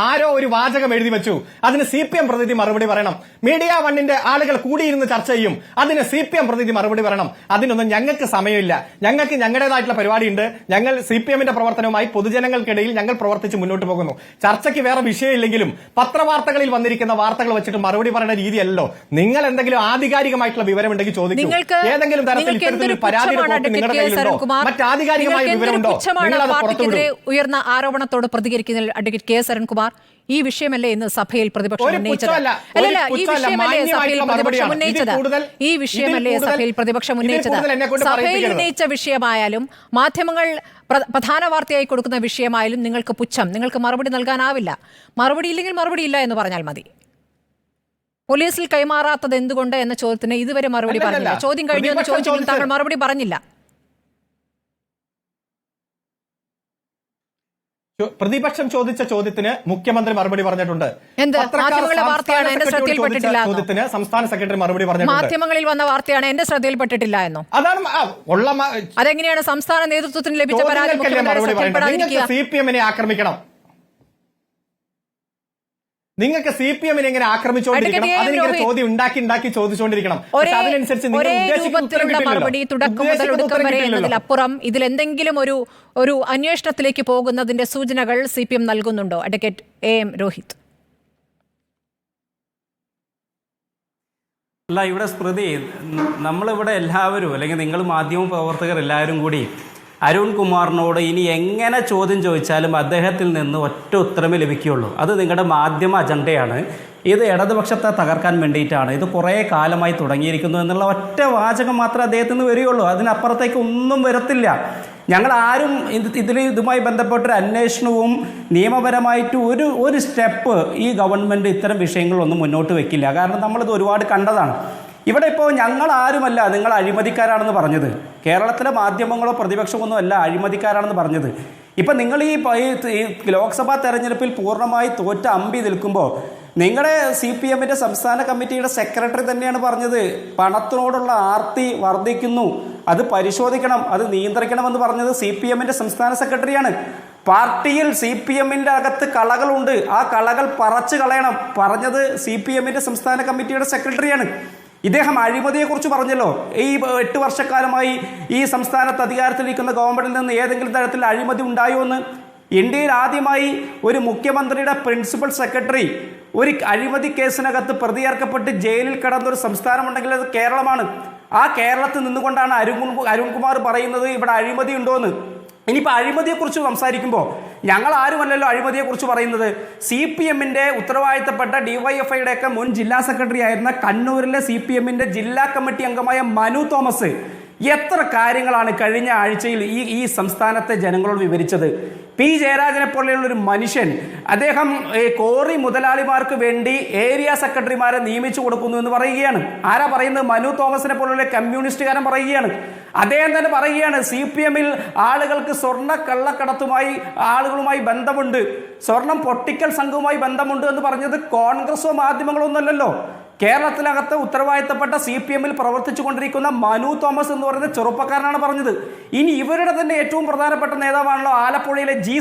ആരോ ഒരു വാചകം എഴുതി വെച്ചു, അതിന് CPM പ്രതിനിധി മറുപടി പറയണം. മീഡിയ വണ്ണിന്റെ ആളുകൾ കൂടിയിരുന്ന് ചർച്ച ചെയ്യും, അതിന് CPM പ്രതിനിധി മറുപടി പറയണം. അതിനൊന്നും ഞങ്ങൾക്ക് സമയമില്ല. ഞങ്ങൾക്ക് ഞങ്ങളുടേതായിട്ടുള്ള പരിപാടിയുണ്ട്. ഞങ്ങൾ CPMന്റെ പ്രവർത്തനവുമായി പൊതുജനങ്ങൾക്കിടയിൽ ഞങ്ങൾ പ്രവർത്തിച്ച് മുന്നോട്ട് പോകുന്നു. ചർച്ചയ്ക്ക് വേറെ വിഷയമില്ലെങ്കിലും പത്രവാർത്തകളിൽ വന്നിരിക്കുന്ന വാർത്തകൾ വെച്ചിട്ട് മറുപടി പറയുന്ന രീതിയല്ലോ. നിങ്ങൾ എന്തെങ്കിലും ആധികാരികമായിട്ടുള്ള വിവരമുണ്ടെങ്കിൽ ചോദിക്കും. ഏതെങ്കിലും തരത്തിൽ ഇത്തരത്തിലൊരു പരാതി റിപ്പോർട്ട് നിങ്ങളുടെ കയ്യിലുണ്ടോ? മറ്റാധികാരികമായ വിവരമുണ്ടോ? ഉയർന്ന ആരോപണത്തോട് പ്രതികരിക്കുന്നതിൽ അഡ്വക്കേറ്റ് കെ എസ് അരുൺകുമാർ, ഈ വിഷയമല്ലേ ഇന്ന് സഭയിൽ പ്രതിപക്ഷം ഉന്നയിച്ചത്? ഈ വിഷയമല്ലേ സഭയിൽ പ്രതിപക്ഷം ഉന്നയിച്ചത്? സഭയിൽ ഉന്നയിച്ച വിഷയമായാലും മാധ്യമങ്ങൾ പ്രധാന വാർത്തയായി കൊടുക്കുന്ന വിഷയമായാലും നിങ്ങൾക്ക് പുച്ഛം, നിങ്ങൾക്ക് മറുപടി നൽകാനാവില്ല. മറുപടി ഇല്ലെങ്കിൽ മറുപടി ഇല്ല എന്ന് പറഞ്ഞാൽ മതി. പോലീസിൽ കൈമാറാത്തത് എന്തുകൊണ്ട് എന്ന ചോദ്യത്തിന് ഇതുവരെ മറുപടി പറഞ്ഞില്ല. ചോദ്യം കഴിഞ്ഞു എന്ന് ചോദിച്ചെങ്കിൽ താങ്കൾ മറുപടി പറഞ്ഞില്ല. പ്രതിപക്ഷം ചോദിച്ച ചോദ്യത്തിന് മുഖ്യമന്ത്രി മറുപടി പറഞ്ഞിട്ടുണ്ട്. ചോദ്യത്തിന് സംസ്ഥാന സെക്രട്ടറി മറുപടി പറഞ്ഞിട്ടുണ്ട്. മാധ്യമങ്ങളിൽ വന്ന വാർത്തയാണ്, എന്റെ ശ്രദ്ധയിൽപ്പെട്ടിട്ടില്ല എന്നോ? അതാണ് അതെങ്ങനെയാണ് സംസ്ഥാന നേതൃത്വത്തിന് ലഭിച്ച പരാതി? CPMനെ ആക്രമിക്കണം. നിങ്ങൾക്ക് CPMനെ എങ്ങനെ ആക്രമിച്ചുകൊണ്ടിരിക്കണം? അതിനിങ്ങനെ ചോദ്യം ഉണ്ടാക്കി ചോദിച്ചുകൊണ്ടിരിക്കണം. അതിനനുസരിച്ച് മറുപടി തുടക്കം മുതൽ ഒടുക്കം വരെ എന്നതിലപ്പുറം ഇതിലെന്തെങ്കിലും ഒരു അന്വേഷണത്തിലേക്ക് പോകുന്നതിന്റെ സൂചനകൾ CPM നൽകുന്നുണ്ടോ? Advocate AM Rohit. അല്ല, ഇവിടെ സ്മൃതി, നമ്മളിവിടെ എല്ലാവരും, അല്ലെങ്കിൽ നിങ്ങൾ മാധ്യമ പ്രവർത്തകർ എല്ലാവരും കൂടി അരുൺകുമാറിനോട് ഇനി എങ്ങനെ ചോദ്യം ചോദിച്ചാലും അദ്ദേഹത്തിൽ നിന്ന് ഒറ്റ ഉത്തരമേ ലഭിക്കുകയുള്ളൂ. അത് നിങ്ങളുടെ മാധ്യമ അജണ്ടയാണ്. ഇത് ഇടതുപക്ഷത്തെ തകർക്കാൻ വേണ്ടിയിട്ടാണ്. ഇത് കുറേ കാലമായി തുടങ്ങിയിരിക്കുന്നു എന്നുള്ള ഒറ്റ വാചകം മാത്രമേ അദ്ദേഹത്തിൽ നിന്ന് വരികയുള്ളൂ. അതിനപ്പുറത്തേക്ക് ഒന്നും വരത്തില്ല. ഞങ്ങൾ ആരും ഇതുമായി ബന്ധപ്പെട്ടൊരു അന്വേഷണവും നിയമപരമായിട്ട് ഒരു സ്റ്റെപ്പ് ഈ ഗവൺമെൻറ് ഇത്തരം വിഷയങ്ങളൊന്നും മുന്നോട്ട് വെക്കില്ല. കാരണം നമ്മളിത് ഒരുപാട് കണ്ടതാണ്. ഇവിടെ ഇപ്പോൾ ഞങ്ങൾ ആരുമല്ല നിങ്ങൾ അഴിമതിക്കാരാണെന്ന് പറഞ്ഞത്. കേരളത്തിലെ മാധ്യമങ്ങളോ പ്രതിപക്ഷമൊന്നും അല്ല അഴിമതിക്കാരാണെന്ന് പറഞ്ഞത്. ഇപ്പം നിങ്ങൾ ഈ ലോക്സഭാ തെരഞ്ഞെടുപ്പിൽ പൂർണ്ണമായി തോറ്റ അമ്പി നിൽക്കുമ്പോൾ നിങ്ങളുടെ CPMന്റെ സംസ്ഥാന കമ്മിറ്റിയുടെ സെക്രട്ടറി തന്നെയാണ് പറഞ്ഞത് പണത്തിനോടുള്ള ആർത്തി വർദ്ധിക്കുന്നു, അത് പരിശോധിക്കണം, അത് നിയന്ത്രിക്കണമെന്ന് പറഞ്ഞത് CPMന്റെ സംസ്ഥാന സെക്രട്ടറിയാണ്. പാർട്ടിയിൽ CPMന്റെ അകത്ത് കളകളുണ്ട്, ആ കളകൾ പറച്ചു കളയണം പറഞ്ഞത് CPMന്റെ സംസ്ഥാന കമ്മിറ്റിയുടെ സെക്രട്ടറിയാണ്. ഇദ്ദേഹം അഴിമതിയെക്കുറിച്ച് പറഞ്ഞല്ലോ. ഈ 8 വർഷക്കാലമായി ഈ സംസ്ഥാനത്ത് അധികാരത്തിലിരിക്കുന്ന ഗവൺമെന്റിൽ നിന്ന് ഏതെങ്കിലും തരത്തിൽ അഴിമതി ഉണ്ടായോ എന്ന് ഇന്ത്യയിൽ ആദ്യമായി ഒരു മുഖ്യമന്ത്രിയുടെ പ്രിൻസിപ്പൽ സെക്രട്ടറി ഒരു അഴിമതി കേസിനകത്ത് പ്രതിയേർക്കപ്പെട്ട് ജയിലിൽ കിടന്ന ഒരു സംസ്ഥാനമുണ്ടെങ്കിൽ അത് കേരളമാണ്. ആ കേരളത്തിൽ നിന്നുകൊണ്ടാണ് അരുൺകുമാർ പറയുന്നത് ഇവിടെ അഴിമതി ഉണ്ടോയെന്ന്. ഇനിയിപ്പോൾ അഴിമതിയെക്കുറിച്ച് സംസാരിക്കുമ്പോൾ ഞങ്ങൾ ആരുമല്ലല്ലോ അഴിമതിയെക്കുറിച്ച് പറയുന്നത്. CPM-ന്റെ ഉത്തരവാദിത്തപ്പെട്ട DYFI-യുടെ ഒക്കെ മുൻ ജില്ലാ സെക്രട്ടറി ആയിരുന്ന കണ്ണൂരിലെ CPM-ന്റെ ജില്ലാ കമ്മിറ്റി അംഗമായ മനു തോമസ് എത്ര കാര്യങ്ങളാണ് കഴിഞ്ഞ ആഴ്ചയിൽ ഈ സംസ്ഥാനത്തെ ജനങ്ങളോട് വിവരിച്ചത്. പി ജയരാജനെ പോലെയുള്ള ഒരു മനുഷ്യൻ അദ്ദേഹം കോറി മുതലാളിമാർക്ക് വേണ്ടി ഏരിയ സെക്രട്ടറിമാരെ നിയമിച്ചു കൊടുക്കുന്നു എന്ന് പറയുകയാണ്. ആരാ പറയുന്നത്? മനു തോമസിനെ പോലുള്ള കമ്മ്യൂണിസ്റ്റുകാരൻ പറയുകയാണ്. അദ്ദേഹം തന്നെ പറയുകയാണ് CPM-ൽ ആളുകൾക്ക് സ്വർണ്ണ കള്ളക്കടത്തുമായി ആളുകളുമായി ബന്ധമുണ്ട്, സ്വർണം പൊട്ടിക്കൽ സംഘവുമായി ബന്ധമുണ്ട് എന്ന് പറഞ്ഞത് കോൺഗ്രസോ മാധ്യമങ്ങളോ ഒന്നുമല്ലല്ലോ. കേരളത്തിനകത്ത് ഉത്തരവാദിത്തപ്പെട്ട CPM-ൽ പ്രവർത്തിച്ചു കൊണ്ടിരിക്കുന്ന മനു തോമസ് എന്ന് പറയുന്ന ചെറുപ്പക്കാരനാണ് പറഞ്ഞത്. ഇനി ഇവരുടെ തന്നെ ഏറ്റവും പ്രധാനപ്പെട്ട നേതാവാണല്ലോ ആലപ്പുഴയിലെ ജി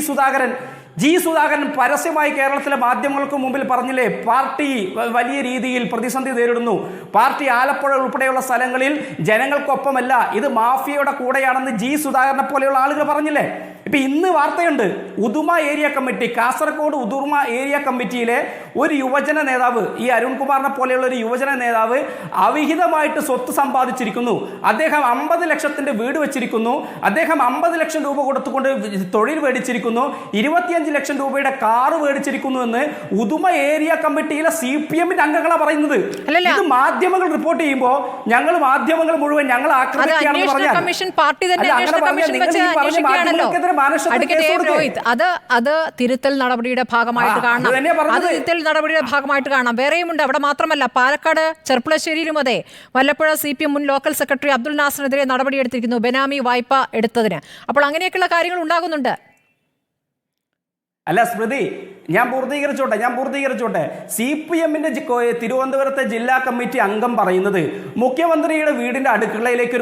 സുധാകരൻ പരസ്യമായി കേരളത്തിലെ മാധ്യമങ്ങൾക്ക് മുമ്പിൽ പറഞ്ഞില്ലേ, പാർട്ടി വലിയ രീതിയിൽ പ്രതിസന്ധി നേരിടുന്നു, പാർട്ടി ആലപ്പുഴ ഉൾപ്പെടെയുള്ള സ്ഥലങ്ങളിൽ ജനങ്ങൾക്കൊപ്പമല്ല, ഇത് മാഫിയയുടെ കൂടെയാണെന്ന് ജി സുധാകരനെ പോലെയുള്ള ആളുകൾ പറഞ്ഞില്ലേ. ഇപ്പൊ ഇന്ന് വാർത്തയുണ്ട്, Uduma area committee, Kasaragod Uduma area കമ്മിറ്റിയിലെ ഒരു യുവജന നേതാവ്, ഈ അരുൺകുമാറിനെ പോലെയുള്ള ഒരു യുവജന നേതാവ് അവിഹിതമായിട്ട് സ്വത്ത് സമ്പാദിച്ചിരിക്കുന്നു, അദ്ദേഹം 50 ലക്ഷത്തിന്റെ വീട് വെച്ചിരിക്കുന്നു, അദ്ദേഹം 50 ലക്ഷം രൂപ കൊടുത്തുകൊണ്ട് തൊഴിൽ മേടിച്ചിരിക്കുന്നു, 25 ലക്ഷം രൂപയുടെ കാറ് മേടിച്ചിരിക്കുന്നു എന്ന് ഉദുമ ഏരിയ കമ്മിറ്റിയിലെ CPM-ന്റെ അംഗങ്ങളാണ് പറയുന്നത്. ഇത് മാധ്യമങ്ങൾ റിപ്പോർട്ട് ചെയ്യുമ്പോൾ ഞങ്ങൾ മാധ്യമങ്ങൾ മുഴുവൻ ഞങ്ങൾ ആക്രമിക്കുകയാണെന്ന് പറഞ്ഞാൽ അത് തിരുത്തൽ നടപടിയുടെ ഭാഗമായിട്ട് കാണണം. അത് തിരുത്തൽ നടപടിയുടെ ഭാഗമായിട്ട് കാണാം. വേറെയുമുണ്ട്. അവിടെ മാത്രമല്ല, പാലക്കാട് ചെർപ്പുളശ്ശേരിയിലും അതെ, വല്ലപ്പുഴ CPM മുൻ ലോക്കൽ സെക്രട്ടറി അബ്ദുൽ നാസറിനെതിരെ നടപടിയെടുത്തിരിക്കുന്നു, ബെനാമി വായ്പ എടുത്തതിന്. അപ്പോൾ അങ്ങനെയൊക്കെയുള്ള കാര്യങ്ങൾ ഉണ്ടാകുന്നുണ്ട്. അല്ല സ്മൃതി, ഞാൻ പൂർത്തീകരിച്ചോട്ടെ. CPM-ന്റെ തിരുവനന്തപുരത്തെ ജില്ലാ കമ്മിറ്റി അംഗം പറയുന്നത് മുഖ്യമന്ത്രിയുടെ വീടിന്റെ അടുക്കളയിലേക്ക്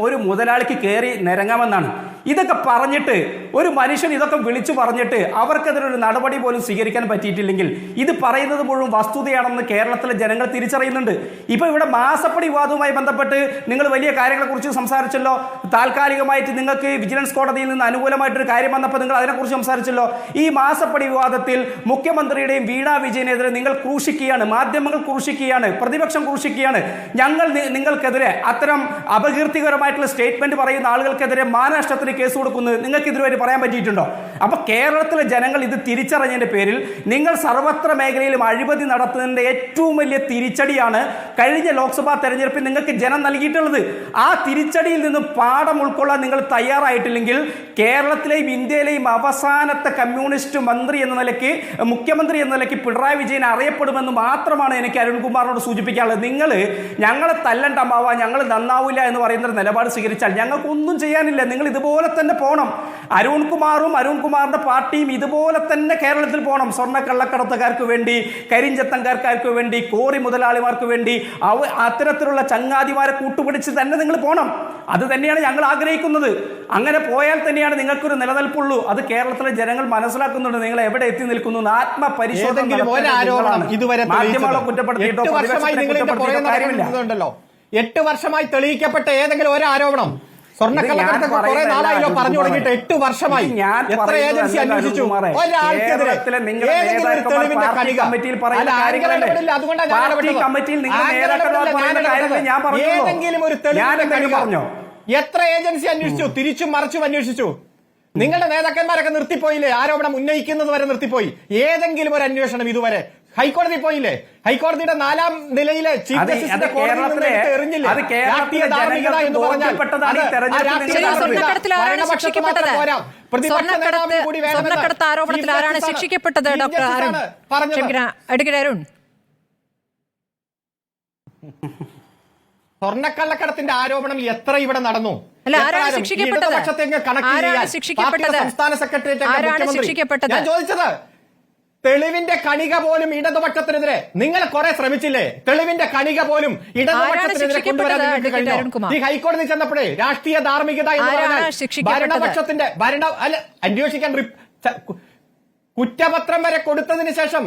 ഒരു മുതലാളിക്ക് കയറി നിരങ്ങാമെന്നാണ്. ഇതൊക്കെ പറഞ്ഞിട്ട് ഒരു മനുഷ്യൻ ഇതൊക്കെ വിളിച്ചു പറഞ്ഞിട്ട് അവർക്കെതിരൊരു നടപടി പോലും സ്വീകരിക്കാൻ പറ്റിയിട്ടില്ലെങ്കിൽ ഇത് പറയുന്നത് മുഴുവൻ വസ്തുതയാണെന്ന് കേരളത്തിലെ ജനങ്ങൾ തിരിച്ചറിയുന്നുണ്ട്. ഇപ്പൊ ഇവിടെ മാസപ്പടി വിവാദവുമായി ബന്ധപ്പെട്ട് നിങ്ങൾ വലിയ കാര്യങ്ങളെ കുറിച്ച് സംസാരിച്ചല്ലോ. താൽക്കാലികമായിട്ട് നിങ്ങൾക്ക് വിജിലൻസ് കോടതിയിൽ നിന്ന് അനുകൂലമായിട്ടൊരു കാര്യം വന്നപ്പോൾ നിങ്ങൾ അതിനെക്കുറിച്ച് സംസാരിച്ചല്ലോ. ഈ മാസപ്പടി വിവാദത്തിൽ മുഖ്യമന്ത്രിയുടെയും വീണ വിജയനെതിരെ നിങ്ങൾ ക്രൂശിക്കുകയാണ്, മാധ്യമങ്ങൾ ക്രൂശിക്കുകയാണ്, പ്രതിപക്ഷം ക്രൂശിക്കുകയാണ്. ഞങ്ങൾ നിങ്ങൾക്കെതിരെ അത്തരം അപകീർത്തികരമായിട്ടുള്ള സ്റ്റേറ്റ്മെന്റ് പറയുന്ന ആളുകൾക്കെതിരെ മാനനഷ്ടത്തിന് കേസ് കൊടുക്കുന്നത് നിങ്ങൾക്ക് ഇതുവരെ പറയാൻ പറ്റിയിട്ടുണ്ടോ? അപ്പൊ കേരളത്തിലെ ജനങ്ങൾ ഇത് തിരിച്ചറിഞ്ഞതിന്റെ പേരിൽ നിങ്ങൾ സർവത്ര മേഖലയിലും അഴിമതി നടത്തുന്നതിന്റെ ഏറ്റവും വലിയ തിരിച്ചടിയാണ് കഴിഞ്ഞ ലോക്സഭാ തെരഞ്ഞെടുപ്പിൽ നിങ്ങൾക്ക് ജനം നൽകിയിട്ടുള്ളത്. ആ തിരിച്ചടിയിൽ നിന്നും പാഠം ഉൾക്കൊള്ളാൻ നിങ്ങൾ തയ്യാറായിട്ടില്ലെങ്കിൽ കേരളത്തിലെയും ഇന്ത്യയിലെയും അവസാനത്തെ കമ്മ്യൂണിസ്റ്റ് മന്ത്രി എന്ന നിലയ്ക്ക്, മുഖ്യമന്ത്രി എന്ന നിലയ്ക്ക് പിണറായി വിജയൻ അറിയപ്പെടുമെന്ന് മാത്രമാണ് എനിക്ക് അരുൺകുമാറിനോട് സൂചിപ്പിക്കാനുള്ളത്. നിങ്ങൾ ഞങ്ങളെ തല്ലണ്ട അമ്മാവ, ഞങ്ങൾ നന്നാവില്ല എന്ന് പറയുന്ന നിലപാട് സ്വീകരിച്ചാൽ ഞങ്ങൾക്കൊന്നും ചെയ്യാനില്ല. നിങ്ങൾ ഇതുപോലെ തന്നെ പോകണം. അരുൺകുമാറിന്റെ പാർട്ടിയും ഇതുപോലെ തന്നെ കേരളത്തിൽ പോകണം. സ്വർണ്ണ കള്ളക്കടത്തുകാർക്ക് വേണ്ടി, കരിഞ്ചത്തൻകാർക്ക് വേണ്ടി, കോറി മുതലാളിമാർക്ക് വേണ്ടി അത്തരത്തിലുള്ള ചങ്ങാതിമാരെ കൂട്ടുപിടിച്ച് തന്നെ നിങ്ങൾ പോകണം. അത് തന്നെയാണ് ഞങ്ങൾ ആഗ്രഹിക്കുന്നത്. അങ്ങനെ പോയാൽ തന്നെയാണ് നിങ്ങൾക്കൊരു നിലനിൽപ്പുള്ളൂ. അത് കേരളത്തിലെ ജനങ്ങൾ മനസ്സിലാക്കുന്നുണ്ട് നിങ്ങൾ എവിടെ എത്തി നിൽക്കുന്നു. ആത്മപരിശോധന മാധ്യമങ്ങളെ കുറ്റപ്പെടുത്തിയിട്ടോ കാര്യമില്ല. 8 വർഷമായി തെളിയിക്കപ്പെട്ട ഏതെങ്കിലും ഒരു ആരോപണം, സ്വർണ്ണക്കള്ളക്കടത്ത് കുറെ നാളായല്ലോ പറഞ്ഞു തുടങ്ങിയിട്ട്, 8 വർഷമായി എത്ര ഏജൻസി അന്വേഷിച്ചു? ഒരാൾക്കെതിരെ ഏതെങ്കിലും ഒരു തെളിവിന്റെ കണിക ഏതെങ്കിലും ഒരു തെളിവിന്റെ കണിക എത്ര ഏജൻസി അന്വേഷിച്ചു? തിരിച്ചും മറിച്ചും അന്വേഷിച്ചു. നിങ്ങളുടെ നേതാക്കന്മാരൊക്കെ നിർത്തിപ്പോയില്ലേ? ആരോപണം ഉന്നയിക്കുന്നത് വരെ നിർത്തിപ്പോയി. ഏതെങ്കിലും ഒരു അന്വേഷണം ഇതുവരെ ഹൈക്കോടതി പോയില്ലേ? ഹൈക്കോടതിയുടെ 4ാം നിലയിലെ ചീഫ് ജസ്റ്റിസിന്റെ കോടതിയിൽ എറിഞ്ഞില്ലേ? രാഷ്ട്രീയ ധാർമ്മികത എന്ന് പറഞ്ഞാൽ സ്വർണ്ണക്കടത്ത് ആരോപണത്തിൽ ആരാണ് ശിക്ഷിക്കപ്പെട്ടത്? ഡോക്ടർ അരുൺ, സ്വർണ്ണക്കള്ളക്കടത്തിന്റെ ആരോപണം എത്ര ഇവിടെ നടന്നു? സംസ്ഥാന സെക്രട്ടേറിയറ്റ് ഞാൻ ചോദിച്ചത്, തെളിവിന്റെ കണിക പോലും ഇടതുപക്ഷത്തിനെതിരെ നിങ്ങൾ കുറെ ശ്രമിച്ചില്ലേ? തെളിവിന്റെ കണിക പോലും ഇടതുപക്ഷത്തിനെതിരെ കൊണ്ടുവരാൻ നിങ്ങൾക്ക് കഴിഞ്ഞു. ഈ ഹൈക്കോടതി ചെന്നപ്പോഴേ രാഷ്ട്രീയ ധാർമ്മികത എന്ന് പറഞ്ഞാൽ ഭരണപക്ഷത്തിന്റെ അന്വേഷിക്കാൻ കുറ്റപത്രം വരെ കൊടുത്തതിന് ശേഷം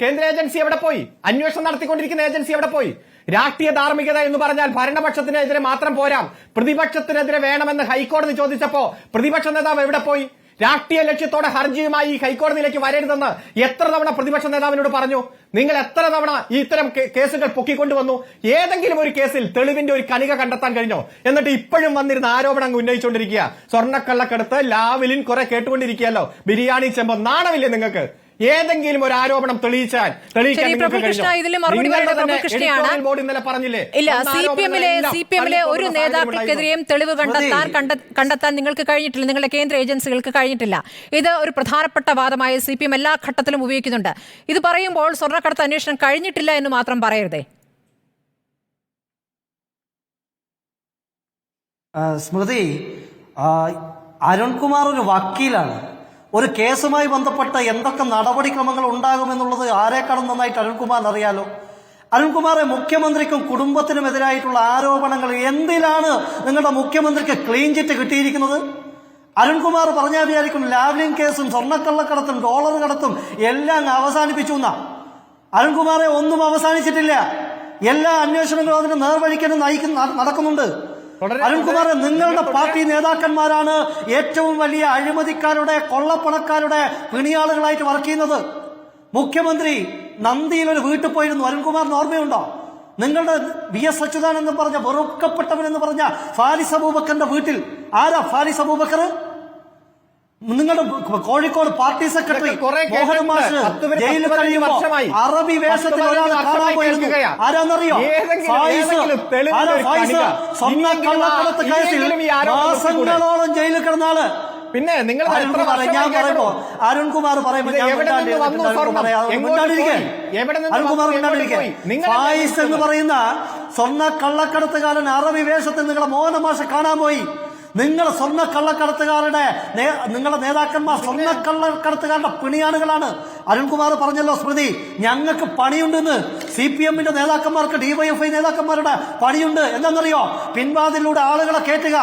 കേന്ദ്ര ഏജൻസി എവിടെ പോയി? അന്വേഷണം നടത്തിക്കൊണ്ടിരിക്കുന്ന ഏജൻസി എവിടെ പോയി? രാഷ്ട്രീയ ധാർമ്മികത എന്ന് പറഞ്ഞാൽ ഭരണപക്ഷത്തിനെതിരെ മാത്രം പോരാ, പ്രതിപക്ഷത്തിനെതിരെ വേണമെന്ന് ഹൈക്കോടതി ചോദിച്ചപ്പോ പ്രതിപക്ഷ നേതാവ് എവിടെ പോയി? രാഷ്ട്രീയ ലക്ഷ്യത്തോടെ ഹർജിയുമായി ഈ ഹൈക്കോടതിയിലേക്ക് വരരുതെന്ന് എത്ര തവണ പ്രതിപക്ഷ നേതാവിനോട് പറഞ്ഞു? നിങ്ങൾ എത്ര തവണ ഈ ഇത്തരം കേസുകൾ പൊക്കിക്കൊണ്ടുവന്നു? ഏതെങ്കിലും ഒരു കേസിൽ തെളിവിന്റെ ഒരു കണിക കണ്ടെത്താൻ കഴിഞ്ഞോ? എന്നിട്ട് ഇപ്പോഴും വന്നിരുന്ന ആരോപണം അങ്ങ് ഉന്നയിച്ചുകൊണ്ടിരിക്കുക. സ്വർണ്ണക്കള്ളക്കടത്ത് ലാവലിൻ കുറെ കേട്ടുകൊണ്ടിരിക്കുകയല്ലോ. ബിരിയാണി ചെമ്പോ നാണമില്ലേ നിങ്ങൾക്ക്? ഏതെങ്കിലും ഒരു ആരോപണം തെളിയിക്കാൻ ബോർഡ് ഇന്നലെ പറഞ്ഞില്ലേ? ഇല്ല, സിപിഎമ്മിലെ ഒരു നേതാക്കൾക്കെതിരെയും തെളിവ് കണ്ടെത്താൻ നിങ്ങൾക്ക് കഴിഞ്ഞിട്ടില്ല, നിങ്ങളുടെ കേന്ദ്ര ഏജൻസികൾക്ക് കഴിഞ്ഞിട്ടില്ല. ഇത് ഒരു പ്രധാനപ്പെട്ട വാദമായ സിപിഎം എല്ലാ ഘട്ടത്തിലും ഉപയോഗിക്കുന്നുണ്ട്. ഇത് പറയുമ്പോൾ സ്വർണ്ണക്കടത്ത് അന്വേഷണം കഴിഞ്ഞിട്ടില്ല എന്ന് മാത്രം പറയരുതേ. സ്മൃതി, അരുൺകുമാർ ഒരു വക്കീലാണ്. ഒരു കേസുമായി ബന്ധപ്പെട്ട് എന്തൊക്കെ നടപടിക്രമങ്ങൾ ഉണ്ടാകുമെന്നുള്ളത് ആരെക്കാളും നന്നായിട്ട് അരുൺകുമാറിന് അറിയാലോ. അരുൺകുമാറെ, മുഖ്യമന്ത്രിക്കും കുടുംബത്തിനുമെതിരായിട്ടുള്ള ആരോപണങ്ങൾ എന്തിനാണ് നിങ്ങളുടെ മുഖ്യമന്ത്രിക്ക് ക്ലീൻ ചിറ്റ് കിട്ടിയിരിക്കുന്നത്? അരുൺകുമാർ പറഞ്ഞാൽ വിചാരിക്കും ലാവ്ലിൻ കേസും സ്വർണ്ണക്കള്ളക്കടത്തും ഡോളർ കടത്തും എല്ലാം അവസാനിപ്പിച്ചു എന്നാ. അരുൺകുമാറെ, ഒന്നും അവസാനിച്ചിട്ടില്ല. എല്ലാ അന്വേഷണങ്ങളും അതിന് നേർവഴിക്കനും നടക്കുന്നുണ്ട്. അരുൺകുമാർ, നിങ്ങളുടെ പാർട്ടി നേതാക്കന്മാരാണ് ഏറ്റവും വലിയ അഴിമതിക്കാരുടെ കൊള്ളപ്പണക്കാരുടെ പിണിയാളുകളായിട്ട് വർക്ക് ചെയ്യുന്നത്. മുഖ്യമന്ത്രി നന്ദിയിൽ ഒരു വീട്ടിൽ പോയിരുന്നു. അരുൺകുമാറിന് ഓർമ്മയുണ്ടോ? നിങ്ങളുടെ VS അച്യുതാനന്ദൻ പറഞ്ഞ വെറുക്കപ്പെട്ടവനെന്ന് പറഞ്ഞ ഫാരിസ് അബൂബക്കറിന്റെ വീട്ടിൽ ആരാ ഫാരിസ് അബൂബക്കർ? നിങ്ങളുടെ കോഴിക്കോട് പാർട്ടി സെക്രട്ടറി മോഹൻ മാഷ് ജയിലിൽ കഴിയുമ്പോൾ അറബി വേഷത്തിൽ ഒരാളെ കാണാൻ പോയിരുന്നു. ആരാന്നറിയോ? സ്വർണ്ണക്കള്ളക്കടത്ത് കേസിൽ മാസങ്ങളോളം ജയിലിൽ കിടന്ന ആള്. പിന്നെ നിങ്ങൾ ഞാൻ പറയുമ്പോ അരുൺകുമാർ പറയുമ്പോൾ ഫായിസ് എന്ന് പറയുന്ന സ്വർണ്ണക്കള്ളക്കടത്തുകാരൻ അറബി വേഷത്തിൽ നിങ്ങളുടെ മോഹൻ മാഷ് കാണാൻ പോയി. നിങ്ങൾ നിങ്ങളുടെ നേതാക്കന്മാർ സ്വർണ്ണക്കള്ളക്കടത്തുകാരുടെ പിണിയാണുകളാണ്. അരുൺകുമാർ പറഞ്ഞല്ലോ സ്മൃതി, ഞങ്ങൾക്ക് പണിയുണ്ടെന്ന്. CPM-ന്റെ നേതാക്കന്മാർക്ക് DYFI നേതാക്കന്മാരുടെ പണിയുണ്ട്. എന്താണെന്നറിയോ? പിൻവാതിലൂടെ ആളുകളെ കേട്ടുക,